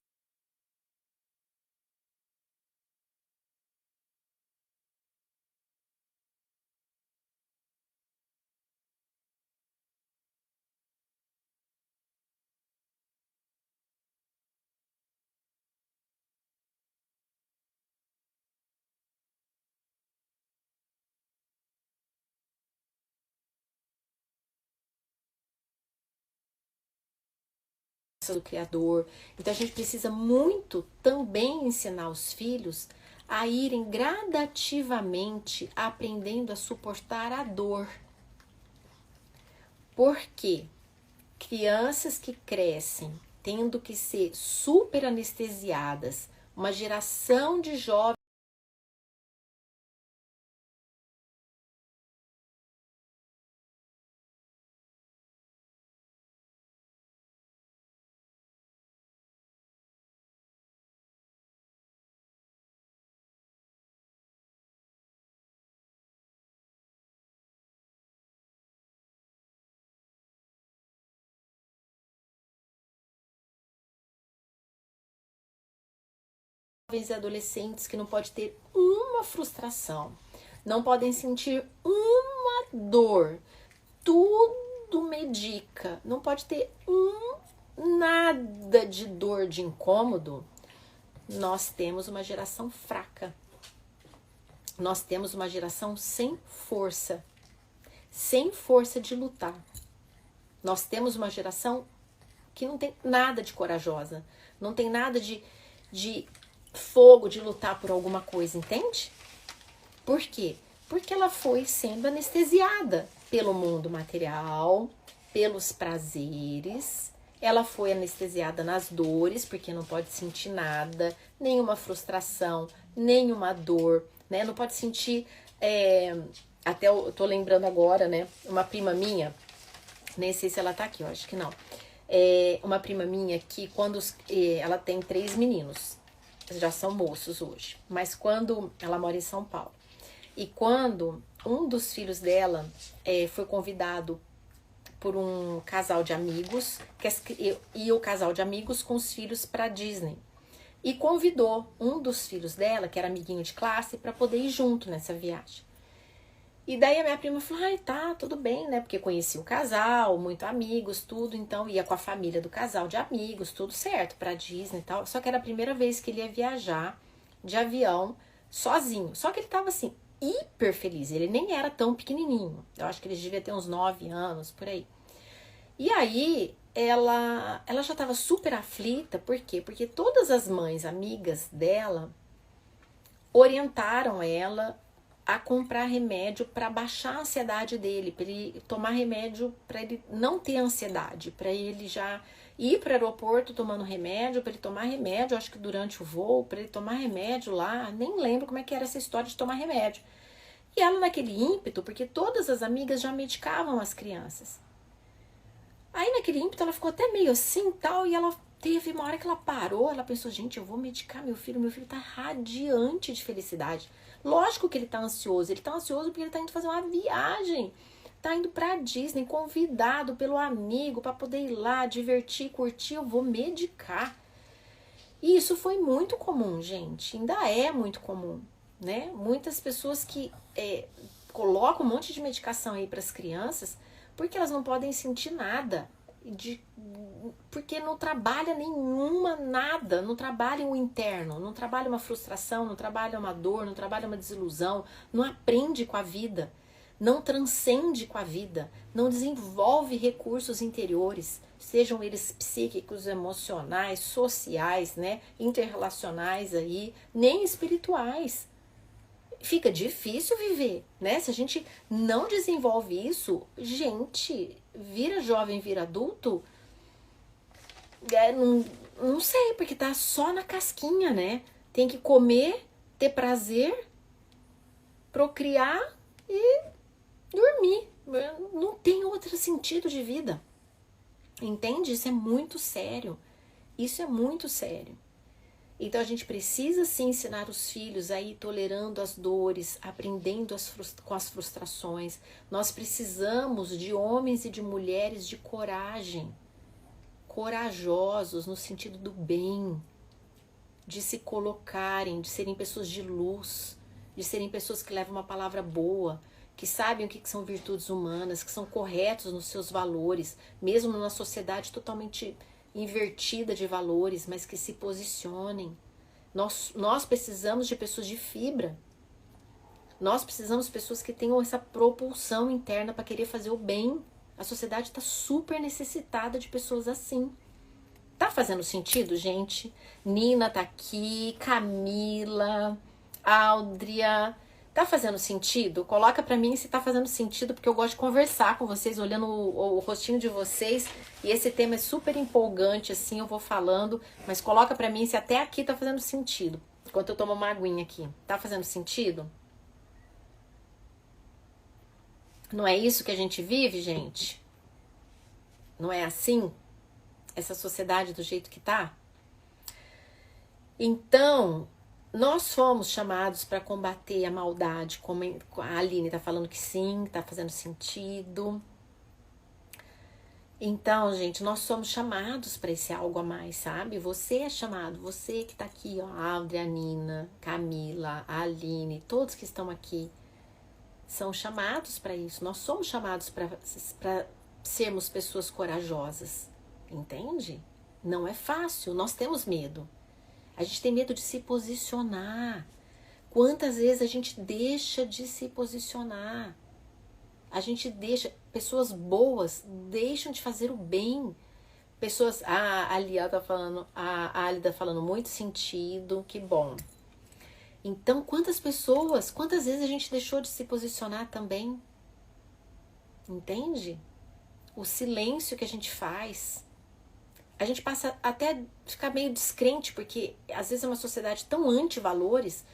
do Criador. Então a gente precisa muito também ensinar os filhos a irem gradativamente aprendendo a suportar a dor. Porque crianças que crescem tendo que ser super anestesiadas, uma geração de jovens e adolescentes que não pode ter uma frustração, não podem sentir uma dor, tudo medica, não pode ter nada de dor, de incômodo. Nós temos uma geração fraca, nós temos uma geração sem força de lutar. Nós temos uma geração que não tem nada de corajosa, não tem nada de fogo de lutar por alguma coisa, entende? Por quê? Porque ela foi sendo anestesiada pelo mundo material, pelos prazeres, ela foi anestesiada nas dores, porque não pode sentir nada, nenhuma frustração, nenhuma dor, né? Não pode sentir, até eu tô lembrando agora, né? Uma prima minha, nem sei se ela tá aqui, eu acho que não. Uma prima minha que quando ela tem 3 meninos, já são moços hoje, mas quando ela mora em São Paulo, e quando um dos filhos dela foi convidado por um casal de amigos, e o casal de amigos com os filhos para Disney, e convidou um dos filhos dela, que era amiguinho de classe, para poder ir junto nessa viagem. E daí a minha prima falou, ai, tá, tudo bem, né? Porque conhecia o casal, muito amigos, tudo. Então ia com a família do casal de amigos, tudo certo, pra Disney e tal. Só que era a primeira vez que ele ia viajar de avião sozinho. Só que ele tava assim, hiper feliz. Ele nem era tão pequenininho. Eu acho que ele devia ter uns 9 anos, por aí. E aí ela já tava super aflita. Por quê? Porque todas as mães amigas dela orientaram ela a comprar remédio para baixar a ansiedade dele, para ele tomar remédio para ele não ter ansiedade, para ele já ir para o aeroporto tomando remédio, para ele tomar remédio, acho que durante o voo, para ele tomar remédio lá, nem lembro como é que era essa história de tomar remédio. E ela naquele ímpeto, porque todas as amigas já medicavam as crianças. Aí naquele ímpeto ela ficou até meio assim tal, e ela teve uma hora que ela parou, ela pensou, gente, eu vou medicar meu filho tá radiante de felicidade. Lógico que ele tá ansioso porque ele tá indo fazer uma viagem, tá indo pra Disney, convidado pelo amigo para poder ir lá, divertir, curtir, eu vou medicar. E isso foi muito comum, gente, ainda é muito comum, né? Muitas pessoas que colocam um monte de medicação aí para as crianças porque elas não podem sentir nada, porque não trabalha nenhuma nada, não trabalha o interno, não trabalha uma frustração, não trabalha uma dor, não trabalha uma desilusão, não aprende com a vida, não transcende com a vida, não desenvolve recursos interiores, sejam eles psíquicos, emocionais, sociais, né, interrelacionais aí, nem espirituais. Fica difícil viver, né? Se a gente não desenvolve isso, gente, vira jovem, vira adulto, não sei, porque tá só na casquinha, né? Tem que comer, ter prazer, procriar e dormir. Não tem outro sentido de vida. Entende? Isso é muito sério. Isso é muito sério. Então a gente precisa sim ensinar os filhos a ir tolerando as dores, aprendendo com as frustrações. Nós precisamos de homens e de mulheres de coragem, corajosos no sentido do bem, de se colocarem, de serem pessoas de luz, de serem pessoas que levam uma palavra boa, que sabem o que são virtudes humanas, que são corretos nos seus valores, mesmo numa sociedade totalmente invertida de valores, mas que se posicionem. Nós precisamos de pessoas de fibra. Nós precisamos de pessoas que tenham essa propulsão interna para querer fazer o bem. A sociedade está super necessitada de pessoas assim. Tá fazendo sentido, gente? Nina tá aqui, Camila, Áudria. Tá fazendo sentido? Coloca pra mim se tá fazendo sentido, porque eu gosto de conversar com vocês, olhando o rostinho de vocês. E esse tema é super empolgante, assim, eu vou falando. Mas coloca pra mim se até aqui tá fazendo sentido. Enquanto eu tomo uma aguinha aqui. Tá fazendo sentido? Não é isso que a gente vive, gente? Não é assim? Essa sociedade do jeito que tá? Então, nós fomos chamados para combater a maldade, como a Aline tá falando que sim, tá fazendo sentido. Então, gente, nós somos chamados para esse algo a mais, sabe? Você é chamado, você que tá aqui, ó, a Áudria, a Nina, Camila, a Aline, todos que estão aqui são chamados para isso. Nós somos chamados para sermos pessoas corajosas, entende? Não é fácil, nós temos medo. A gente tem medo de se posicionar. Quantas vezes a gente deixa de se posicionar? A gente deixa, pessoas boas deixam de fazer o bem Pessoas, ali ela tá falando, a Ali tá falando muito sentido, que bom. Então, quantas vezes a gente deixou de se posicionar também? Entende? O silêncio que a gente faz. A gente passa até a ficar meio descrente, porque às vezes é uma sociedade tão anti-valores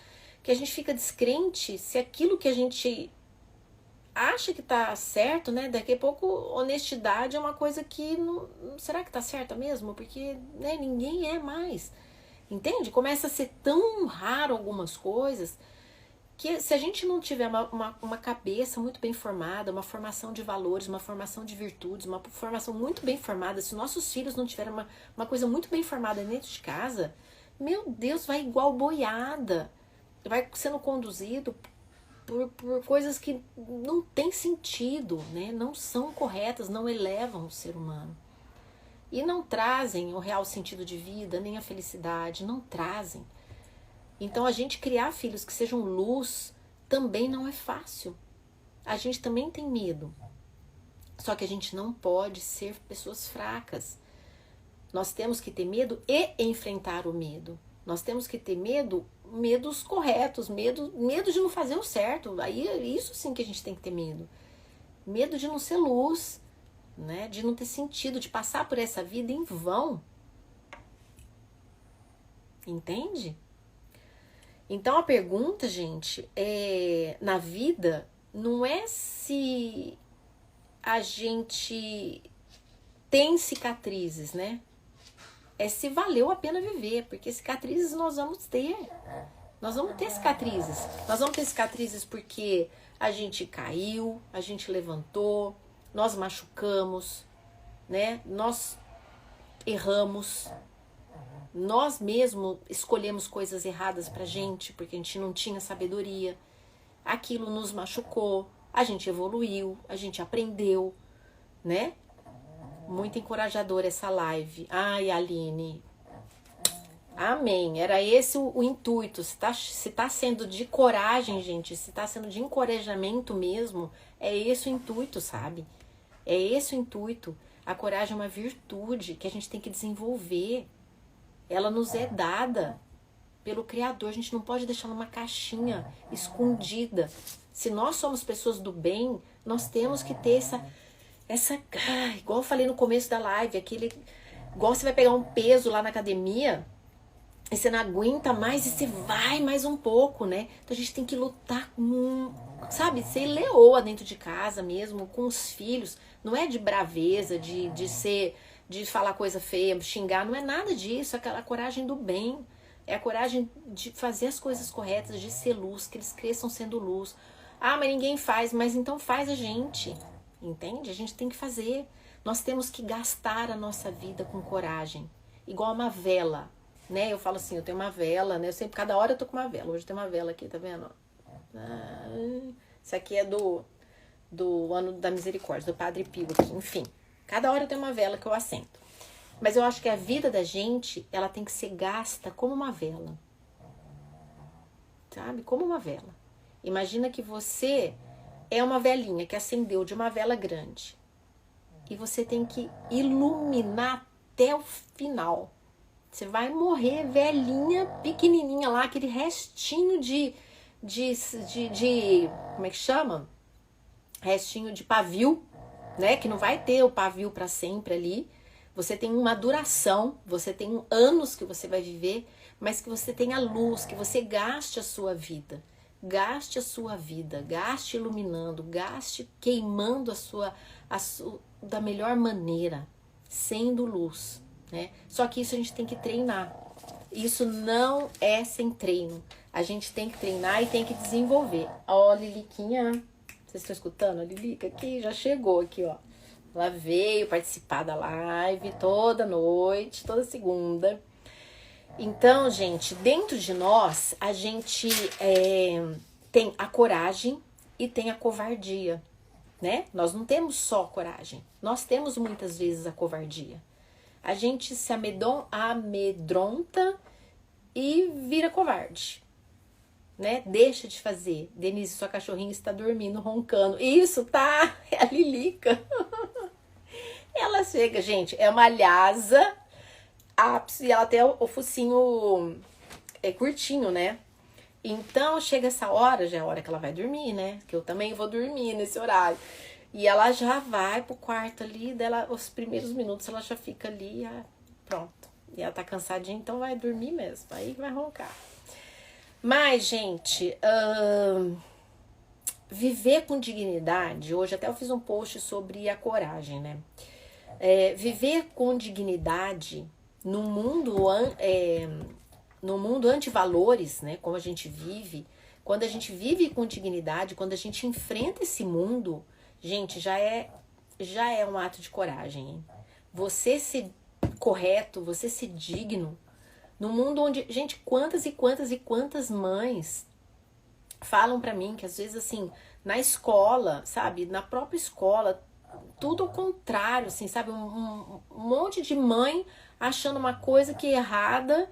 que a gente fica descrente se aquilo que a gente acha que tá certo, né? Daqui a pouco honestidade é uma coisa que não, será que tá certa mesmo? Porque, né, ninguém é mais. Entende? Começa a ser tão raro algumas coisas que se a gente não tiver uma cabeça muito bem formada, uma formação de valores, uma formação de virtudes, uma formação muito bem formada, se nossos filhos não tiverem uma coisa muito bem formada dentro de casa, meu Deus, vai igual boiada. Vai sendo conduzido por coisas que não tem sentido, né? Não são corretas, não elevam o ser humano. E não trazem o real sentido de vida, nem a felicidade, não trazem. Então a gente criar filhos que sejam luz também não é fácil. A gente também tem medo. Só que a gente não pode ser pessoas fracas. Nós temos que ter medo e enfrentar o medo. Nós temos que ter medos corretos, medo de não fazer o certo. Aí é isso sim que a gente tem que ter medo. Medo de não ser luz, né? De não ter sentido, de passar por essa vida em vão. Entende? Então a pergunta, gente, na vida não é se a gente tem cicatrizes, né? É se valeu a pena viver, porque cicatrizes nós vamos ter. Nós vamos ter cicatrizes. Nós vamos ter cicatrizes porque a gente caiu, a gente levantou, nós machucamos, né? Nós erramos. Nós mesmos escolhemos coisas erradas pra gente, porque a gente não tinha sabedoria. Aquilo nos machucou, a gente evoluiu, a gente aprendeu, né? Muito encorajadora essa live. Ai, Aline. Amém. Era esse o intuito. Se tá sendo de coragem, gente, se tá sendo de encorajamento mesmo, é esse o intuito, sabe? É esse o intuito. A coragem é uma virtude que a gente tem que desenvolver. Ela nos é dada pelo Criador. A gente não pode deixar numa caixinha escondida. Se nós somos pessoas do bem, nós temos que ter igual eu falei no começo da live, igual você vai pegar um peso lá na academia e você não aguenta mais e você vai mais um pouco, né? Então a gente tem que lutar sabe, ser leoa dentro de casa mesmo, com os filhos. Não é de braveza, de falar coisa feia, xingar, não é nada disso, é aquela coragem do bem. É a coragem de fazer as coisas corretas, de ser luz, que eles cresçam sendo luz. Ah, mas ninguém faz, mas então faz a gente. Entende? A gente tem que fazer. Nós temos que gastar a nossa vida com coragem. Igual uma vela, né? Eu falo assim, eu tenho uma vela, né? Eu sempre, cada hora eu tô com uma vela. Hoje tem uma vela aqui, tá vendo? Isso aqui é do ano da misericórdia, do Padre Pio aqui. Enfim, cada hora eu tenho uma vela que eu acendo. Mas eu acho que a vida da gente, ela tem que ser gasta como uma vela. Sabe? Como uma vela. Imagina que você é uma velinha que acendeu de uma vela grande. E você tem que iluminar até o final. Você vai morrer velhinha, pequenininha lá, aquele restinho de como é que chama? Restinho de pavio, né? Que não vai ter o pavio para sempre ali. Você tem uma duração, você tem anos que você vai viver, mas que você tenha luz, que você gaste a sua vida. Gaste a sua vida, gaste iluminando, gaste queimando da melhor maneira, sendo luz, né? Só que isso a gente tem que treinar. Isso não é sem treino. A gente tem que treinar e tem que desenvolver. Ó, Liliquinha, vocês estão escutando? A Lilica aqui já chegou aqui, ó. Ela veio participar da live toda noite, toda segunda. Então, gente, dentro de nós, a gente tem a coragem e tem a covardia, né? Nós não temos só coragem, nós temos muitas vezes a covardia. A gente se amedronta e vira covarde, né? Deixa de fazer. Denise, sua cachorrinha está dormindo, roncando. Isso, tá? É a Lilica. Ela chega, gente, é uma lhasa ápice e ela tem o focinho curtinho, né? Então, chega essa hora, já é a hora que ela vai dormir, né? Que eu também vou dormir nesse horário. E ela já vai pro quarto ali, dela, os primeiros minutos ela já fica ali, pronto. E ela tá cansadinha, então vai dormir mesmo. Aí vai roncar. Mas, gente, viver com dignidade, hoje até eu fiz um post sobre a coragem, né? Viver com dignidade no mundo anti-valores, né? Como a gente vive, quando a gente vive com dignidade, quando a gente enfrenta esse mundo, gente, já é um ato de coragem, hein? Você ser correto, você ser digno, no mundo onde, gente, quantas e quantas e quantas mães falam pra mim que às vezes assim, na escola, sabe, na própria escola, tudo ao contrário, assim, sabe, um monte de mãe achando uma coisa que é errada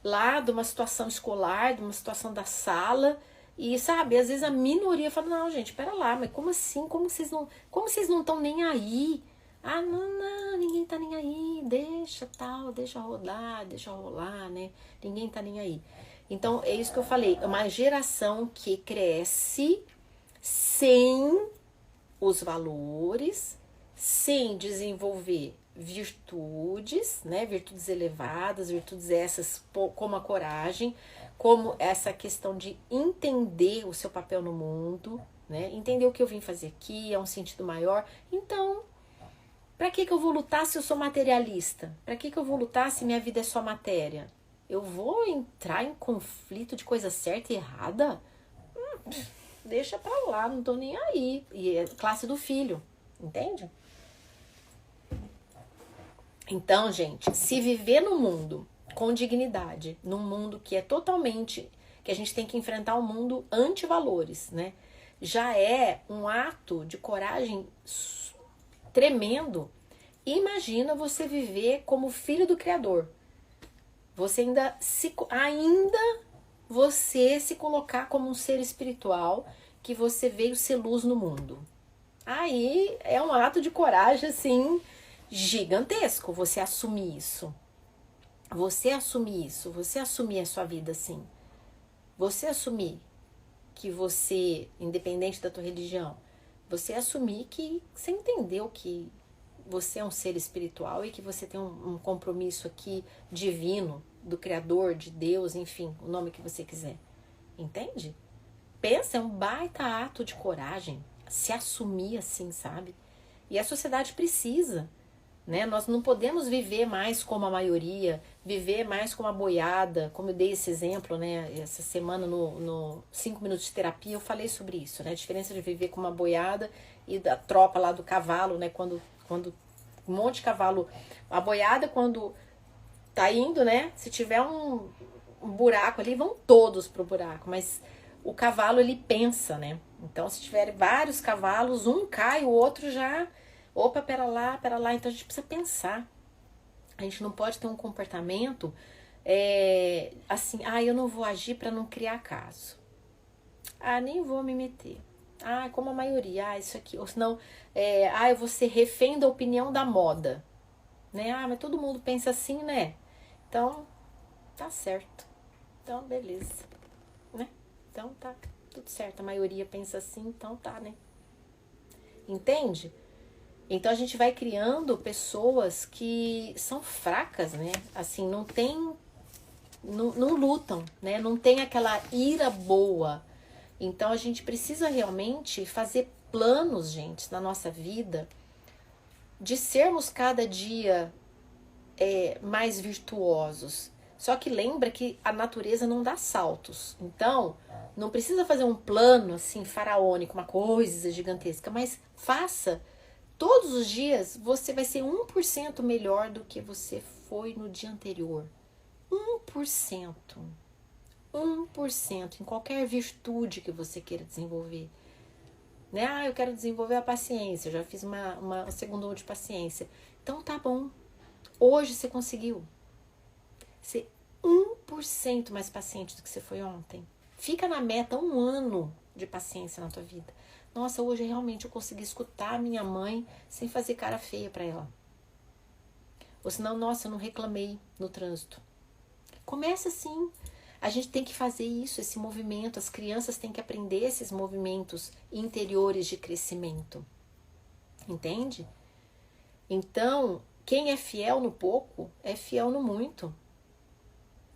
lá de uma situação escolar, de uma situação da sala, e sabe, às vezes a minoria fala, não, gente, pera lá, mas como assim, como vocês não estão nem aí? Ah, não, ninguém tá nem aí, deixa rolar, né? Ninguém tá nem aí. Então, é isso que eu falei, é uma geração que cresce sem os valores, sem desenvolver virtudes, né? Virtudes elevadas, virtudes essas como a coragem, como essa questão de entender o seu papel no mundo, né? Entender o que eu vim fazer aqui, é um sentido maior. Então, pra que eu vou lutar se eu sou materialista? Pra que eu vou lutar se minha vida é só matéria? Eu vou entrar em conflito de coisa certa e errada? Deixa pra lá, não tô nem aí. E é classe do filho, entende? Então, gente, se viver no mundo com dignidade, num mundo que é totalmente, que a gente tem que enfrentar um mundo anti-valores, né? Já é um ato de coragem tremendo. Imagina você viver como filho do Criador. Você você se colocar como um ser espiritual que você veio ser luz no mundo. Aí é um ato de coragem, assim, gigantesco você assumir isso. Você assumir a sua vida assim. Você assumir que você, independente da tua religião, você assumir que você entendeu que você é um ser espiritual e que você tem um compromisso aqui divino, do Criador, de Deus, enfim, o nome que você quiser. Entende? Pensa, é um baita ato de coragem se assumir assim, sabe? E a sociedade precisa, né? Nós não podemos viver mais como a maioria, viver mais como a boiada, como eu dei esse exemplo, né? Essa semana no 5 minutos de terapia eu falei sobre isso, né? A diferença de viver como uma boiada e da tropa lá do cavalo, né? Quando um monte de cavalo, a boiada quando tá indo, né? Se tiver um buraco ali, vão todos pro buraco, mas o cavalo ele pensa, né? Então se tiver vários cavalos, um cai, o outro já, opa, pera lá, então a gente precisa pensar. A gente não pode ter um comportamento assim, eu não vou agir para não criar caso. Nem vou me meter. Como a maioria, isso aqui. Ou senão, eu vou ser refém da opinião da moda. Né? Mas todo mundo pensa assim, né? Então, tá certo. Então, beleza. Né? Então, tá tudo certo. A maioria pensa assim, então tá, né? Entende? Então, a gente vai criando pessoas que são fracas, né? Assim, não lutam, né? Não tem aquela ira boa. Então a gente precisa realmente fazer planos, gente, na nossa vida, de sermos cada dia mais virtuosos. Só que lembra que a natureza não dá saltos. Então, não precisa fazer um plano assim faraônico, uma coisa gigantesca, mas faça. Todos os dias você vai ser 1% melhor do que você foi no dia anterior. 1%. 1% em qualquer virtude que você queira desenvolver. Né? Eu quero desenvolver a paciência. Eu já fiz uma segunda de paciência. Então tá bom. Hoje você conseguiu ser 1% mais paciente do que você foi ontem. Fica na meta 1 ano de paciência na tua vida. Nossa, hoje realmente eu consegui escutar a minha mãe sem fazer cara feia pra ela. Ou senão, nossa, eu não reclamei no trânsito. Começa assim. A gente tem que fazer isso, esse movimento. As crianças têm que aprender esses movimentos interiores de crescimento. Entende? Então, quem é fiel no pouco, é fiel no muito.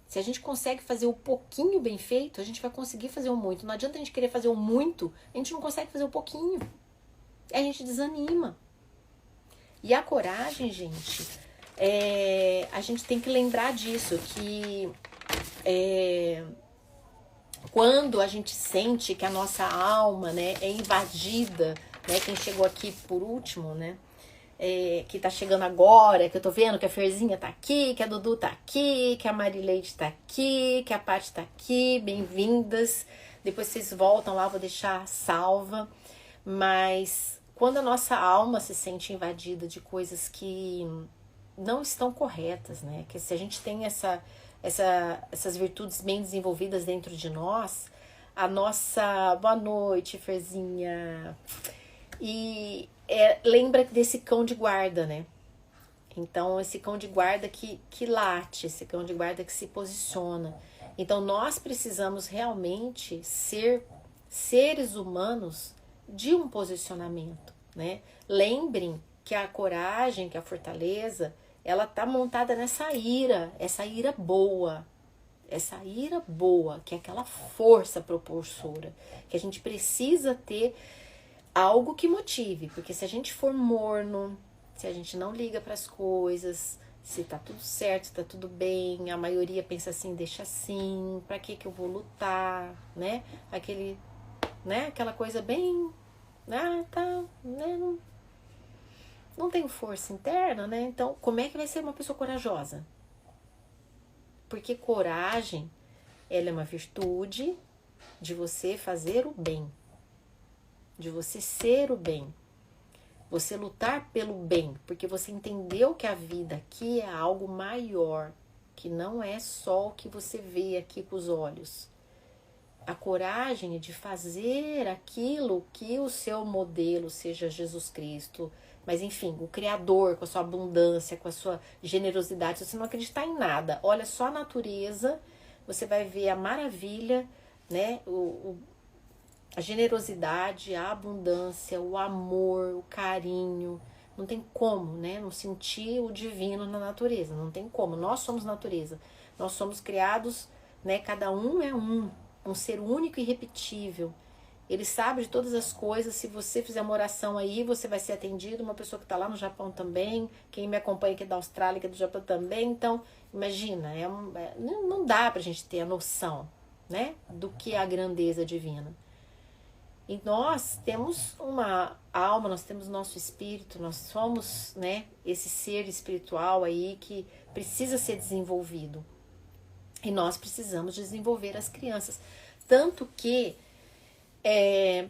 Se a gente consegue fazer o pouquinho bem feito, a gente vai conseguir fazer o muito. Não adianta a gente querer fazer o muito, a gente não consegue fazer o pouquinho. A gente desanima. E a coragem, gente, a gente tem que lembrar disso, que quando a gente sente que a nossa alma, né, é invadida, né, quem chegou aqui por último, né, que tá chegando agora, que eu tô vendo que a Ferzinha tá aqui, que a Dudu tá aqui, que a Marileide tá aqui, que a Paty tá aqui, bem-vindas. Depois vocês voltam lá, vou deixar salva. Mas quando a nossa alma se sente invadida de coisas que não estão corretas, né? Que se a gente tem essas virtudes bem desenvolvidas dentro de nós, a nossa... Boa noite, Ferzinha. E lembra desse cão de guarda, né? Então, esse cão de guarda que late, esse cão de guarda que se posiciona. Então, nós precisamos realmente ser seres humanos de um posicionamento, né? Lembrem que a coragem, que a fortaleza, ela tá montada nessa ira, essa ira boa, que é aquela força propulsora, que a gente precisa ter algo que motive, porque se a gente for morno, se a gente não liga para as coisas, se tá tudo certo, se tá tudo bem, a maioria pensa assim, deixa assim, pra que eu vou lutar, né? Aquela coisa bem, tá, né? Não tenho força interna, né? Então, como é que vai ser uma pessoa corajosa? Porque coragem, ela é uma virtude de você fazer o bem, de você ser o bem, você lutar pelo bem, porque você entendeu que a vida aqui é algo maior, que não é só o que você vê aqui com os olhos. A coragem é de fazer aquilo que o seu modelo seja Jesus Cristo, mas enfim, o Criador, com a sua abundância, com a sua generosidade. Se você não acreditar em nada, olha só a natureza, você vai ver a maravilha, né? A generosidade, a abundância, o amor, o carinho. Não tem como, né? Não sentir o divino na natureza. Não tem como. Nós somos natureza. Nós somos criados, né? Cada um é um ser único e irrepetível. Ele sabe de todas as coisas. Se você fizer uma oração aí, você vai ser atendido. Uma pessoa que está lá no Japão também. Quem me acompanha aqui é da Austrália, que é do Japão também. Então, imagina, não dá pra gente ter a noção, né? Do que é a grandeza divina. E nós temos uma alma, nós temos nosso espírito, nós somos, né, esse ser espiritual aí que precisa ser desenvolvido. E nós precisamos desenvolver as crianças. Tanto que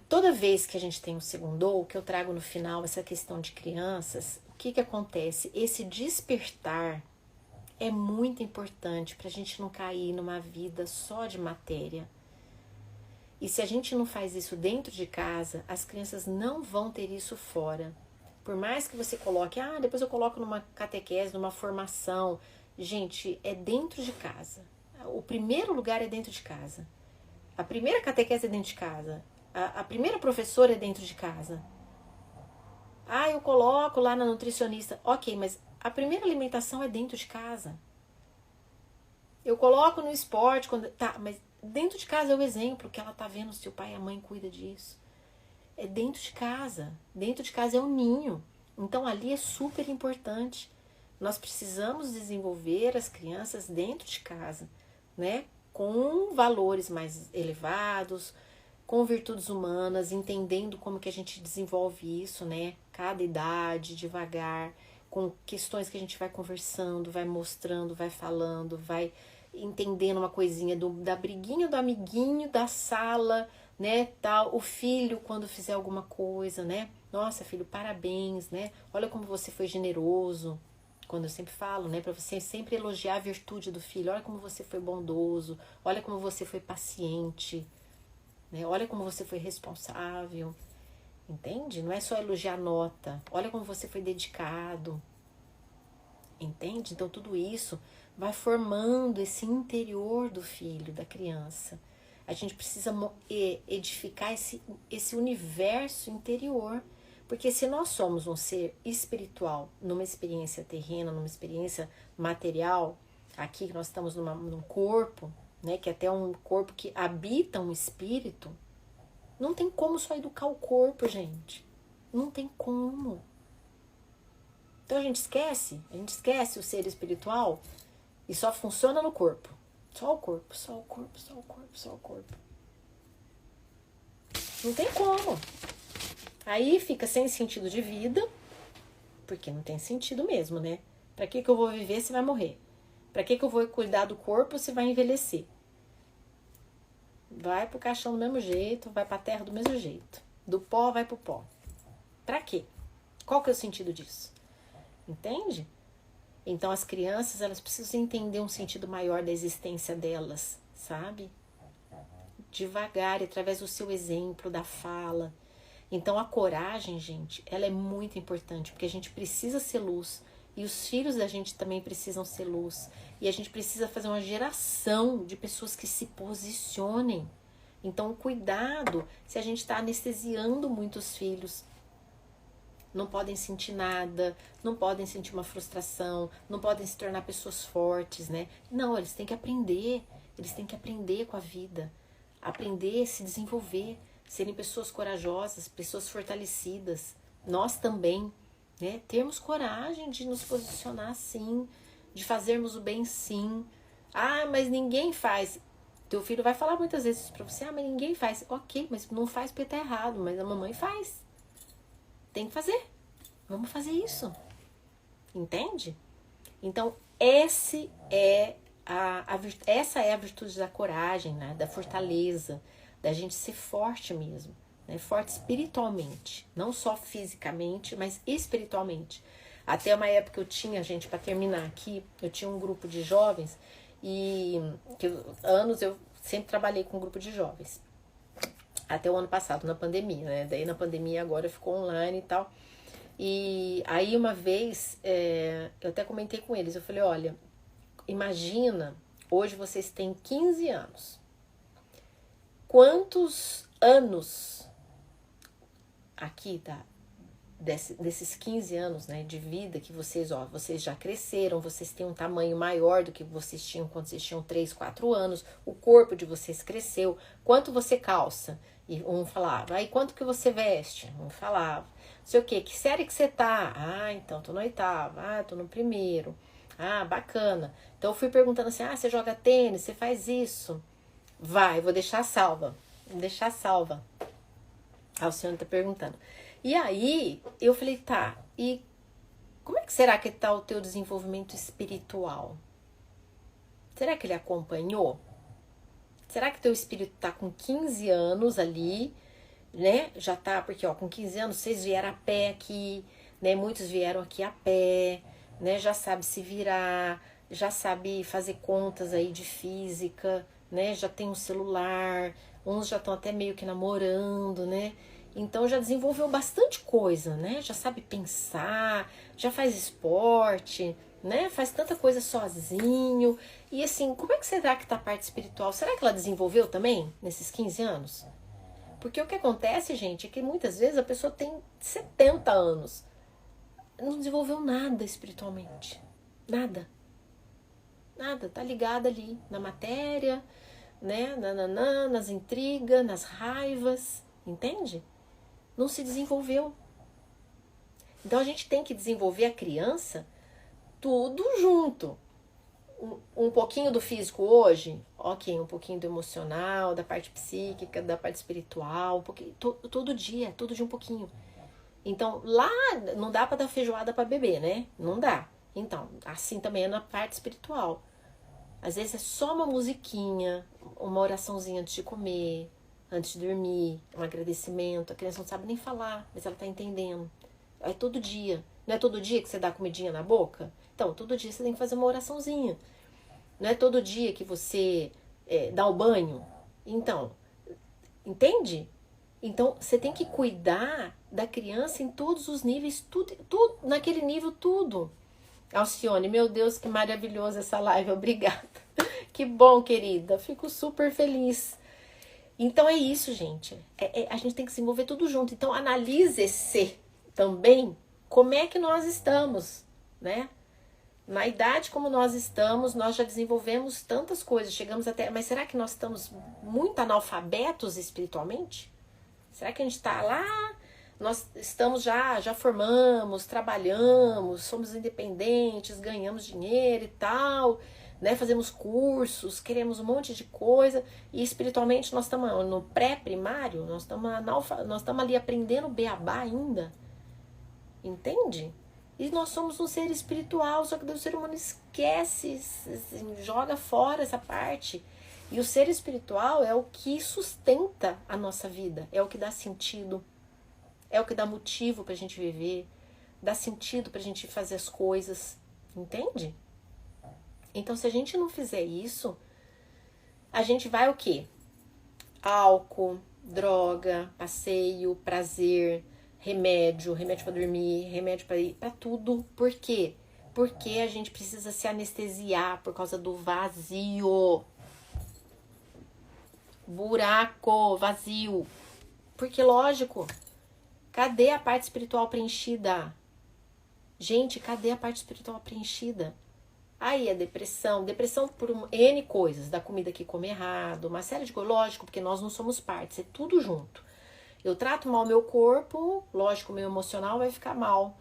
toda vez que a gente tem um segundou, que eu trago no final essa questão de crianças, o que acontece? Esse despertar é muito importante para a gente não cair numa vida só de matéria. E se a gente não faz isso dentro de casa, as crianças não vão ter isso fora. Por mais que você coloque, depois eu coloco numa catequese, numa formação. Gente, é dentro de casa. O primeiro lugar é dentro de casa. A primeira catequese é dentro de casa. A primeira professora é dentro de casa. Eu coloco lá na nutricionista. Ok, mas a primeira alimentação é dentro de casa. Eu coloco no esporte, mas dentro de casa é o exemplo que ela tá vendo se o pai e a mãe cuidam disso. É dentro de casa. Dentro de casa é o ninho. Então ali é super importante. Nós precisamos desenvolver as crianças dentro de casa, né? Com valores mais elevados, com virtudes humanas, entendendo como que a gente desenvolve isso, né? Cada idade, devagar, com questões que a gente vai conversando, vai mostrando, vai falando, vai entendendo uma coisinha da briguinha do amiguinho, da sala, né, tal, o filho quando fizer alguma coisa, né, nossa filho, parabéns, né, olha como você foi generoso, quando eu sempre falo, né, para você sempre elogiar a virtude do filho, olha como você foi bondoso, olha como você foi paciente, né, olha como você foi responsável, entende? Não é só elogiar a nota, olha como você foi dedicado. Entende? Então tudo isso vai formando esse interior do filho, da criança. A gente precisa edificar esse universo interior. Porque se nós somos um ser espiritual, numa experiência terrena, numa experiência material, aqui que nós estamos num corpo, né, que é até um corpo que habita um espírito, não tem como só educar o corpo, gente. Não tem como. Então a gente esquece o ser espiritual e só funciona no corpo. Só o corpo, só o corpo, só o corpo, só o corpo. Não tem como. Aí fica sem sentido de vida, porque não tem sentido mesmo, né? Pra que eu vou viver se vai morrer? Pra que eu vou cuidar do corpo se vai envelhecer? Vai pro caixão do mesmo jeito, vai pra terra do mesmo jeito. Do pó vai pro pó. Pra quê? Qual que é o sentido disso? Entende? Então as crianças, elas precisam entender um sentido maior da existência delas, sabe? Devagar, através do seu exemplo, da fala. Então a coragem, gente, ela é muito importante, porque a gente precisa ser luz. E os filhos da gente também precisam ser luz. E a gente precisa fazer uma geração de pessoas que se posicionem. Então cuidado se a gente está anestesiando muitos filhos. Não podem sentir nada, não podem sentir uma frustração, não podem se tornar pessoas fortes, né? Não, eles têm que aprender com a vida, aprender a se desenvolver, serem pessoas corajosas, pessoas fortalecidas. Nós também, né? Termos coragem de nos posicionar sim, de fazermos o bem sim. Ah, mas ninguém faz. Teu filho vai falar muitas vezes pra você, mas ninguém faz. Ok, mas não faz porque tá errado, mas a mamãe faz. Tem que fazer. Vamos fazer isso. Entende? Então, essa é a virtude da coragem, né? Da fortaleza, da gente ser forte mesmo. Né? Forte espiritualmente. Não só fisicamente, mas espiritualmente. Até uma época eu tinha, gente, para terminar aqui, eu tinha um grupo de jovens e anos eu sempre trabalhei com um grupo de jovens. Até o ano passado, na pandemia, né? Daí na pandemia agora ficou online e tal. E aí uma vez, eu até comentei com eles, eu falei, olha, imagina, hoje vocês têm 15 anos. Quantos anos aqui, tá? Desses 15 anos, né, de vida que vocês já cresceram, vocês têm um tamanho maior do que vocês tinham quando vocês tinham 3, 4 anos, o corpo de vocês cresceu, quanto você calça? E um falava, aí quanto que você veste? Um falava, não sei o quê, que série que você tá? Ah, então tô no oitavo, tô no primeiro, bacana. Então eu fui perguntando assim, você joga tênis, você faz isso? Vai, vou deixar salva, A Alcione tá perguntando. E aí, eu falei, tá, e como é que será que tá o teu desenvolvimento espiritual? Será que ele acompanhou? Será que teu espírito tá com 15 anos ali, né? Já tá, porque com 15 anos vocês vieram a pé aqui, né? Muitos vieram aqui a pé, né? Já sabe se virar, já sabe fazer contas aí de física, né? Já tem um celular, uns já estão até meio que namorando, né? Então já desenvolveu bastante coisa, né? Já sabe pensar, já faz esporte, né? Faz tanta coisa sozinho. E assim, como é que será que tá a parte espiritual? Será que ela desenvolveu também nesses 15 anos? Porque o que acontece, gente, é que muitas vezes a pessoa tem 70 anos. Não desenvolveu nada espiritualmente. Nada. Nada. Tá ligada ali na matéria, né? Nas intrigas, nas raivas. Entende? Não se desenvolveu. Então a gente tem que desenvolver a criança tudo junto. Um pouquinho do físico hoje, ok, um pouquinho do emocional, da parte psíquica, da parte espiritual, um pouquinho, todo dia um pouquinho. Então lá não dá para dar feijoada para bebê, né? Não dá. Então, assim também é na parte espiritual. Às vezes é só uma musiquinha, uma oraçãozinha antes de comer, antes de dormir, um agradecimento. A criança não sabe nem falar, mas ela tá entendendo. É todo dia. Não é todo dia que você dá comidinha na boca? Então, todo dia você tem que fazer uma oraçãozinha. Não é todo dia que você dá o banho? Então, entende? Então, você tem que cuidar da criança em todos os níveis, tudo naquele nível, tudo. Alcione, meu Deus, que maravilhoso essa live, obrigada. Que bom, querida, fico super feliz. Então é isso, gente. A gente tem que se envolver tudo junto. Então analise-se também como é que nós estamos, né? Na idade como nós estamos, nós já desenvolvemos tantas coisas, chegamos até... Mas será que nós estamos muito analfabetos espiritualmente? Será que a gente está lá? Nós estamos já formamos, trabalhamos, somos independentes, ganhamos dinheiro e tal, né? Fazemos cursos, queremos um monte de coisa e espiritualmente nós estamos no pré-primário, nós estamos ali aprendendo beabá ainda, entende? E nós somos um ser espiritual, só que o ser humano esquece, joga fora essa parte. E o ser espiritual é o que sustenta a nossa vida, é o que dá sentido, é o que dá motivo pra gente viver, dá sentido pra gente fazer as coisas, entende? Então, se a gente não fizer isso, a gente vai o quê? Álcool, droga, passeio, prazer, remédio pra dormir, remédio pra ir, pra tudo. Por quê? Porque a gente precisa se anestesiar por causa do vazio. Buraco, vazio. Porque, lógico, cadê a parte espiritual preenchida? Gente, cadê a parte espiritual preenchida? Aí a depressão por N coisas, da comida que come errado, uma série de coisas, lógico, porque nós não somos partes, é tudo junto. Eu trato mal meu corpo, lógico, meu emocional vai ficar mal,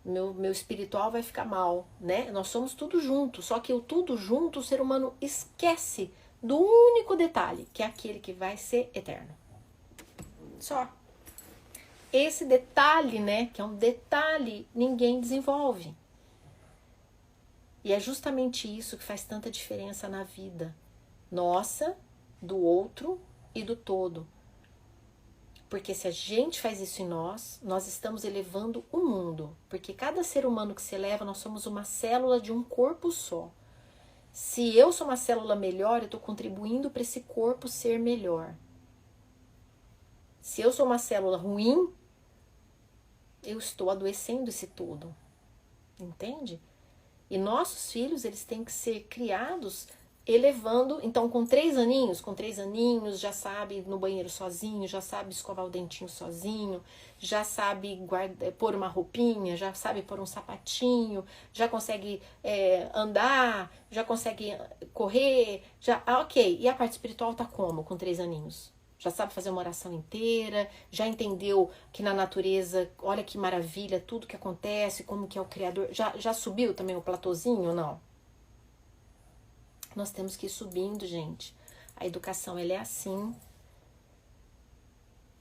meu espiritual vai ficar mal, né? Nós somos tudo junto, só que o tudo junto o ser humano esquece do único detalhe, que é aquele que vai ser eterno. Só. Esse detalhe, né, que é um detalhe, ninguém desenvolve. E é justamente isso que faz tanta diferença na vida nossa, do outro e do todo. Porque se a gente faz isso em nós, nós estamos elevando o mundo. Porque cada ser humano que se eleva, nós somos uma célula de um corpo só. Se eu sou uma célula melhor, eu estou contribuindo para esse corpo ser melhor. Se eu sou uma célula ruim, eu estou adoecendo esse todo. Entende? E nossos filhos, eles têm que ser criados elevando. Então, com 3 aninhos, já sabe ir no banheiro sozinho, já sabe escovar o dentinho sozinho, já sabe pôr uma roupinha, já sabe pôr um sapatinho, já consegue andar, já consegue correr, ok. E a parte espiritual tá como com 3 aninhos? Já sabe fazer uma oração inteira, já entendeu que na natureza, olha que maravilha, tudo que acontece, como que é o Criador. Já subiu também o platôzinho ou não? Nós temos que ir subindo, gente. A educação, ela é assim.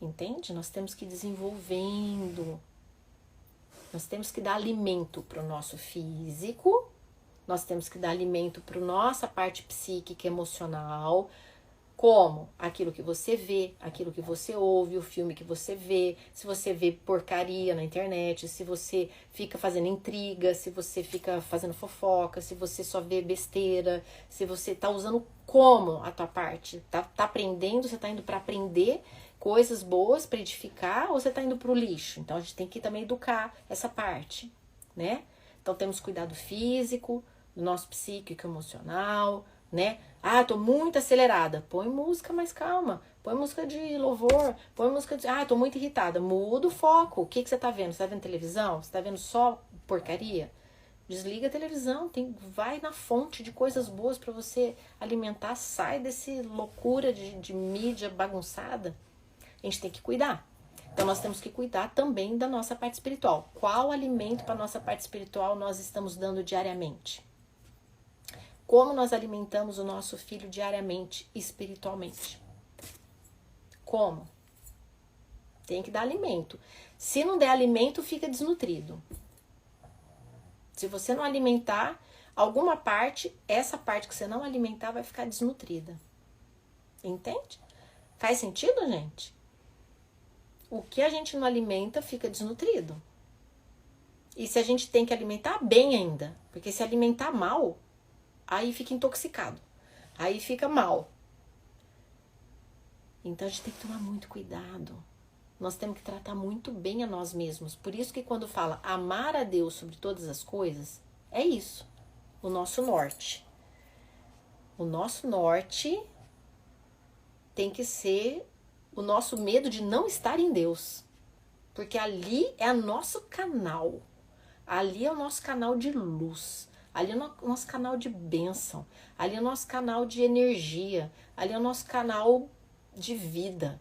Entende? Nós temos que ir desenvolvendo. Nós temos que dar alimento para o nosso físico, nós temos que dar alimento para a nossa parte psíquica, emocional. Como? Aquilo que você vê, aquilo que você ouve, o filme que você vê, se você vê porcaria na internet, se você fica fazendo intriga, se você fica fazendo fofoca, se você só vê besteira, se você tá usando como a tua parte. Tá aprendendo, você tá indo para aprender coisas boas, para edificar, ou você tá indo pro lixo? Então a gente tem que também educar essa parte, né? Então temos cuidado físico, do nosso psíquico, emocional, né? Ah, tô muito acelerada. Põe música mais calma. Põe música de louvor. Põe música de... Ah, tô muito irritada. Muda o foco. O que você tá vendo? Você tá vendo televisão? Você tá vendo só porcaria? Desliga a televisão. Vai na fonte de coisas boas pra você alimentar. Sai desse loucura de mídia bagunçada. A gente tem que cuidar. Então nós temos que cuidar também da nossa parte espiritual. Qual alimento para nossa parte espiritual nós estamos dando diariamente? Como nós alimentamos o nosso filho diariamente, espiritualmente? Como? Tem que dar alimento. Se não der alimento, fica desnutrido. Se você não alimentar alguma parte, essa parte que você não alimentar vai ficar desnutrida. Entende? Faz sentido, gente? O que a gente não alimenta fica desnutrido. E se a gente tem que alimentar, bem ainda. Porque se alimentar mal, aí fica intoxicado. Aí fica mal. Então a gente tem que tomar muito cuidado. Nós temos que tratar muito bem a nós mesmos. Por isso que quando fala amar a Deus sobre todas as coisas, É isso, o nosso norte. O nosso norte tem que ser o nosso medo de não estar em Deus. Porque ali é o nosso canal. Ali é o nosso canal de luz. Ali é o nosso canal de bênção. Ali é o nosso canal de energia. Ali é o nosso canal de vida.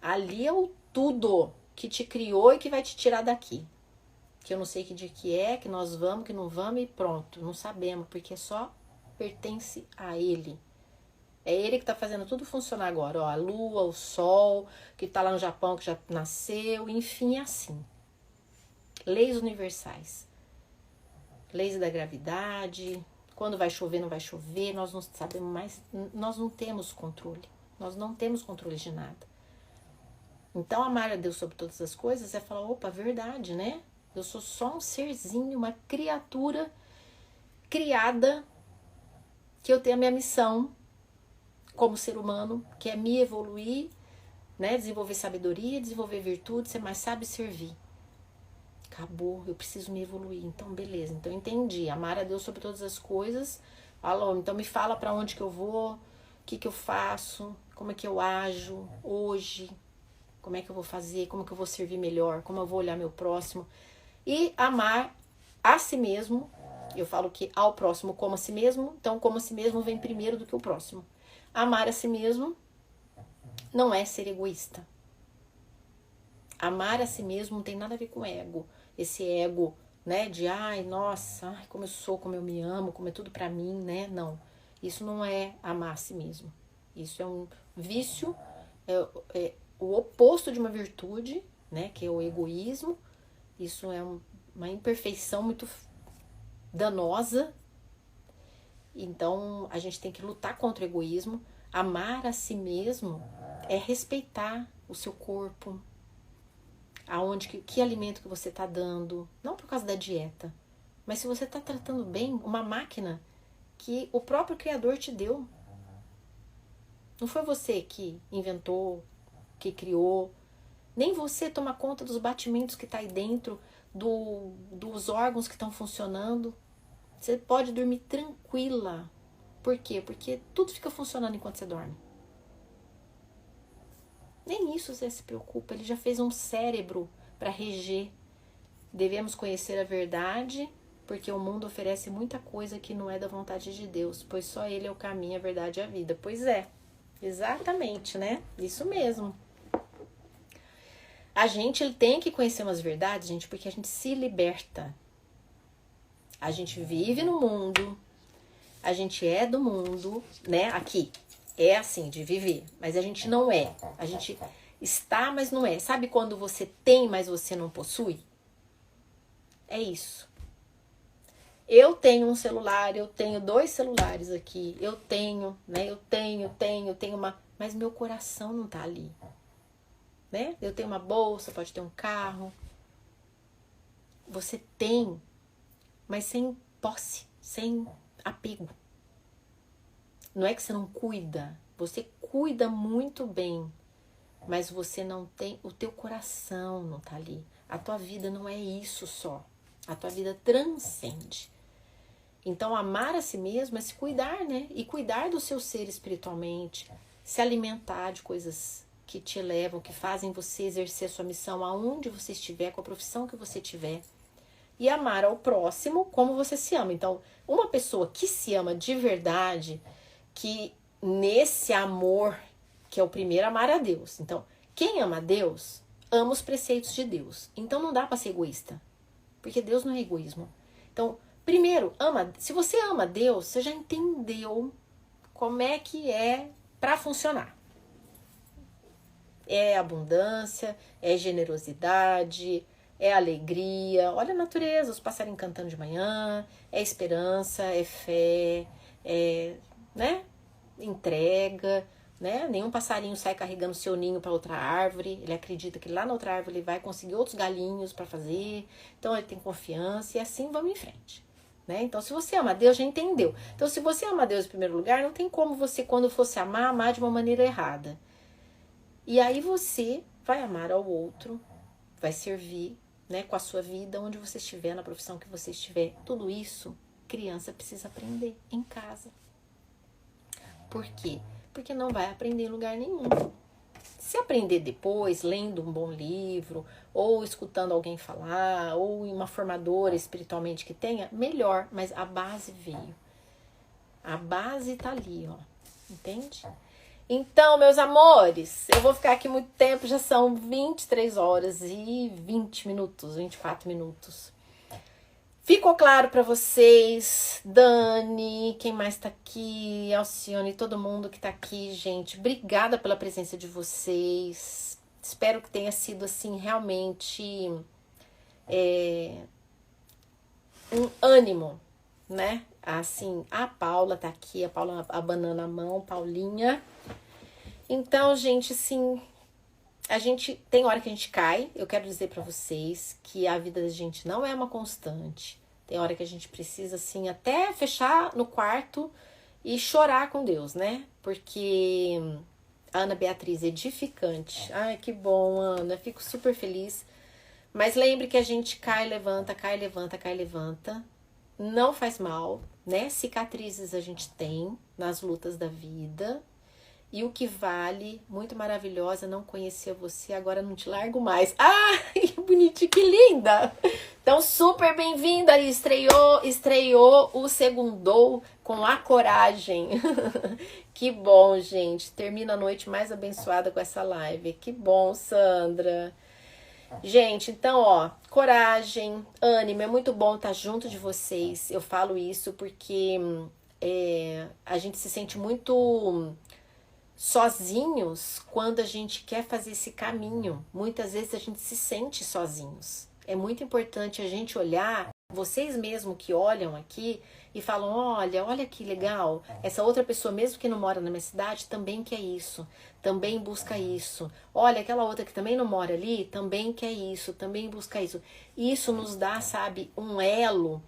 Ali é o tudo que te criou e que vai te tirar daqui. Que eu não sei que dia que é, que nós vamos, que não vamos e pronto. Não sabemos, porque só pertence a Ele. É Ele que está fazendo tudo funcionar agora. Ó, a lua, o sol, que está lá no Japão, que já nasceu, enfim, é assim. Leis universais. Leis da gravidade. Quando vai chover, não vai chover. Nós não sabemos mais. Nós não temos controle. Nós não temos controle de nada. Então, amar a Deus sobre todas as coisas é falar, opa, verdade, né? Eu sou só um serzinho, uma criatura criada, que eu tenho a minha missão como ser humano, que é me evoluir, né? Desenvolver sabedoria, desenvolver virtude, ser mais sábio e servir. Acabou, eu preciso me evoluir. Então, beleza. Então, entendi. Amar a Deus sobre todas as coisas. Alô, então me fala para onde que eu vou, o que que eu faço, como é que eu ajo hoje, como é que eu vou fazer, como é que eu vou servir melhor, como eu vou olhar meu próximo. E amar a si mesmo. Eu falo que ao próximo como a si mesmo. Então, como a si mesmo vem primeiro do que o próximo. Amar a si mesmo não é ser egoísta. Amar a si mesmo não tem nada a ver com ego. Esse ego, né, de ai, nossa, ai, como eu sou, como eu me amo, como é tudo pra mim, né? Não. Isso não é amar a si mesmo. Isso é um vício, é o oposto de uma virtude, né, que é o egoísmo. Isso é uma imperfeição muito danosa. Então, a gente tem que lutar contra o egoísmo. Amar a si mesmo é respeitar o seu corpo, aonde que alimento que você está dando, não por causa da dieta, mas se você está tratando bem uma máquina que o próprio Criador te deu. Não foi você que inventou, que criou, nem você toma conta dos batimentos que está aí dentro, dos órgãos que estão funcionando. Você pode dormir tranquila. Por quê? Porque tudo fica funcionando enquanto você dorme. Nem isso você se preocupa. Ele já fez um cérebro para reger. Devemos conhecer a verdade, porque o mundo oferece muita coisa que não é da vontade de Deus, pois só Ele é o caminho, a verdade e a vida. Pois é, exatamente, né? Isso mesmo. A gente tem que conhecer umas verdades, gente, porque a gente se liberta. A gente vive no mundo, a gente é do mundo, né? Aqui é assim, de viver, mas a gente não é. A gente está, mas não é. Sabe quando você tem, mas você não possui? É isso. Eu tenho um celular, eu tenho 2 celulares aqui, eu tenho, né? Eu tenho uma... Mas meu coração não tá ali, né? Eu tenho uma bolsa, pode ter um carro. Você tem, mas sem posse, sem apego. Não é que você não cuida, você cuida muito bem, mas você não tem, o teu coração não tá ali. A tua vida não é isso só. A tua vida transcende. Então, amar a si mesmo é se cuidar, né? E cuidar do seu ser espiritualmente, se alimentar de coisas que te elevam, que fazem você exercer a sua missão aonde você estiver, com a profissão que você tiver. E amar ao próximo como você se ama. Então, uma pessoa que se ama de verdade, que nesse amor, que é o primeiro, amar a Deus. Então, quem ama a Deus, ama os preceitos de Deus. Então, não dá para ser egoísta, porque Deus não é egoísmo. Então, primeiro, se você ama Deus, você já entendeu como é que é para funcionar. É abundância, é generosidade, é alegria. Olha a natureza, os passarinhos cantando de manhã, é esperança, é fé, é, né? Entrega, né? Nenhum passarinho sai carregando seu ninho para outra árvore. Ele acredita que lá na outra árvore ele vai conseguir outros galinhos para fazer. Então ele tem confiança e assim vamos em frente. Né? Então, se você ama Deus, já entendeu. Então, se você ama Deus em primeiro lugar, não tem como você, quando fosse amar de uma maneira errada. E aí você vai amar ao outro, vai servir, né, com a sua vida, onde você estiver, na profissão que você estiver. Tudo isso Criança precisa aprender em casa. Por quê? Porque não vai aprender em lugar nenhum. Se aprender depois, lendo um bom livro, ou escutando alguém falar, ou em uma formadora espiritualmente que tenha, melhor. Mas a base veio. A base tá ali, ó. Entende? Então, meus amores, eu vou ficar aqui muito tempo, já são 23 horas e 20 minutos, 24 minutos. Ficou claro para vocês, Dani, quem mais tá aqui, Alcione, todo mundo que tá aqui, gente. Obrigada pela presença de vocês. Espero que tenha sido, assim, realmente um ânimo, né? Assim, a Paula tá aqui, a Paula abanando a mão, Paulinha. Então, gente, assim, a gente tem hora que a gente cai. Eu quero dizer pra vocês que a vida da gente não é uma constante. Tem hora que a gente precisa, assim, até fechar no quarto e chorar com Deus, né? Porque a Ana Beatriz, edificante. Ai, que bom, Ana, fico super feliz. Mas lembre que a gente cai, levanta, cai, levanta, cai, levanta. Não faz mal, né? Cicatrizes a gente tem nas lutas da vida. E o que vale, muito maravilhosa, não conhecia você, agora não te largo mais. Ai, bonitinho, que linda! Então, super bem-vinda! Estreou o Segundou com a coragem. Que bom, gente. Termina a noite mais abençoada com essa live. Que bom, Sandra. Gente, então, ó, coragem, ânimo, é muito bom estar junto de vocês. Eu falo isso porque a gente se sente muito sozinhos quando a gente quer fazer esse caminho. Muitas vezes a gente se sente sozinhos. É muito importante a gente olhar, vocês mesmo que olham aqui e falam, olha que legal, essa outra pessoa mesmo que não mora na minha cidade também quer isso, também busca isso. Olha, aquela outra que também não mora ali, também quer isso, também busca isso. Isso nos dá, sabe, um elo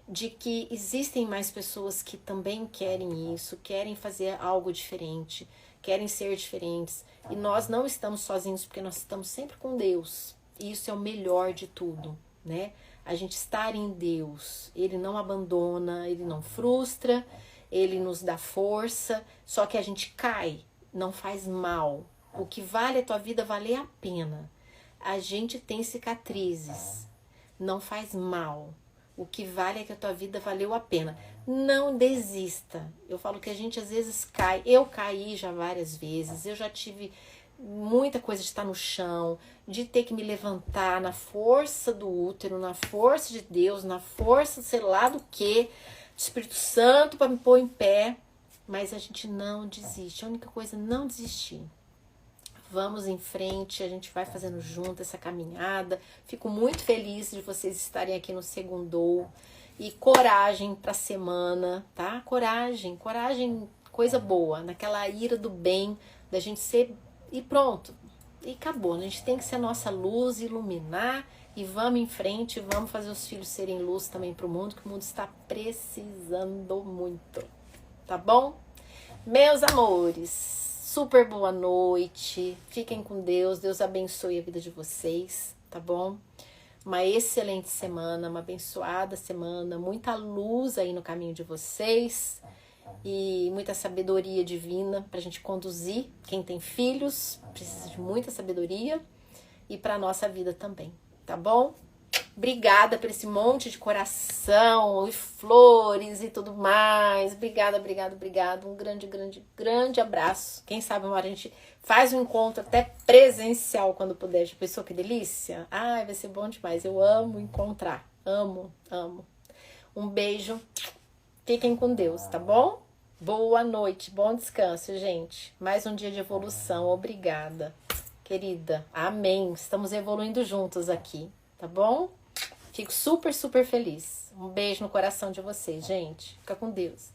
de que existem mais pessoas que também querem isso, querem fazer algo diferente, querem ser diferentes. E nós não estamos sozinhos porque nós estamos sempre com Deus. E isso é o melhor de tudo, né? A gente estar em Deus. Ele não abandona, Ele não frustra, Ele nos dá força. Só que a gente cai, não faz mal. O que vale a tua vida valer a pena. A gente tem cicatrizes, não faz mal. O que vale é que a tua vida valeu a pena. Não desista. Eu falo que a gente às vezes cai. Eu caí já várias vezes. Eu já tive muita coisa de estar no chão, de ter que me levantar na força do útero, na força de Deus, na força, sei lá do que, do Espírito Santo para me pôr em pé. Mas a gente não desiste. A única coisa é não desistir. Vamos em frente, a gente vai fazendo junto essa caminhada. Fico muito feliz de vocês estarem aqui no Segundou. E coragem pra semana, tá? Coragem, coisa boa. Naquela ira do bem, da gente ser... E pronto, e acabou. A gente tem que ser a nossa luz, iluminar. E vamos em frente, vamos fazer os filhos serem luz também pro mundo, que o mundo está precisando muito. Tá bom? Meus amores... Super boa noite, fiquem com Deus, Deus abençoe a vida de vocês, tá bom? Uma excelente semana, uma abençoada semana, muita luz aí no caminho de vocês e muita sabedoria divina pra gente conduzir. Quem tem filhos precisa de muita sabedoria e pra nossa vida também, tá bom? Obrigada por esse monte de coração e flores e tudo mais. Obrigada. Um grande abraço. Quem sabe uma hora a gente faz um encontro até presencial quando puder. Já pensou que delícia? Ai, vai ser bom demais. Eu amo encontrar. Amo. Um beijo. Fiquem com Deus, tá bom? Boa noite, bom descanso, gente. Mais um dia de evolução. Obrigada, querida. Amém. Estamos evoluindo juntos aqui, tá bom? Fico super feliz. Um beijo no coração de vocês, gente. Fica com Deus.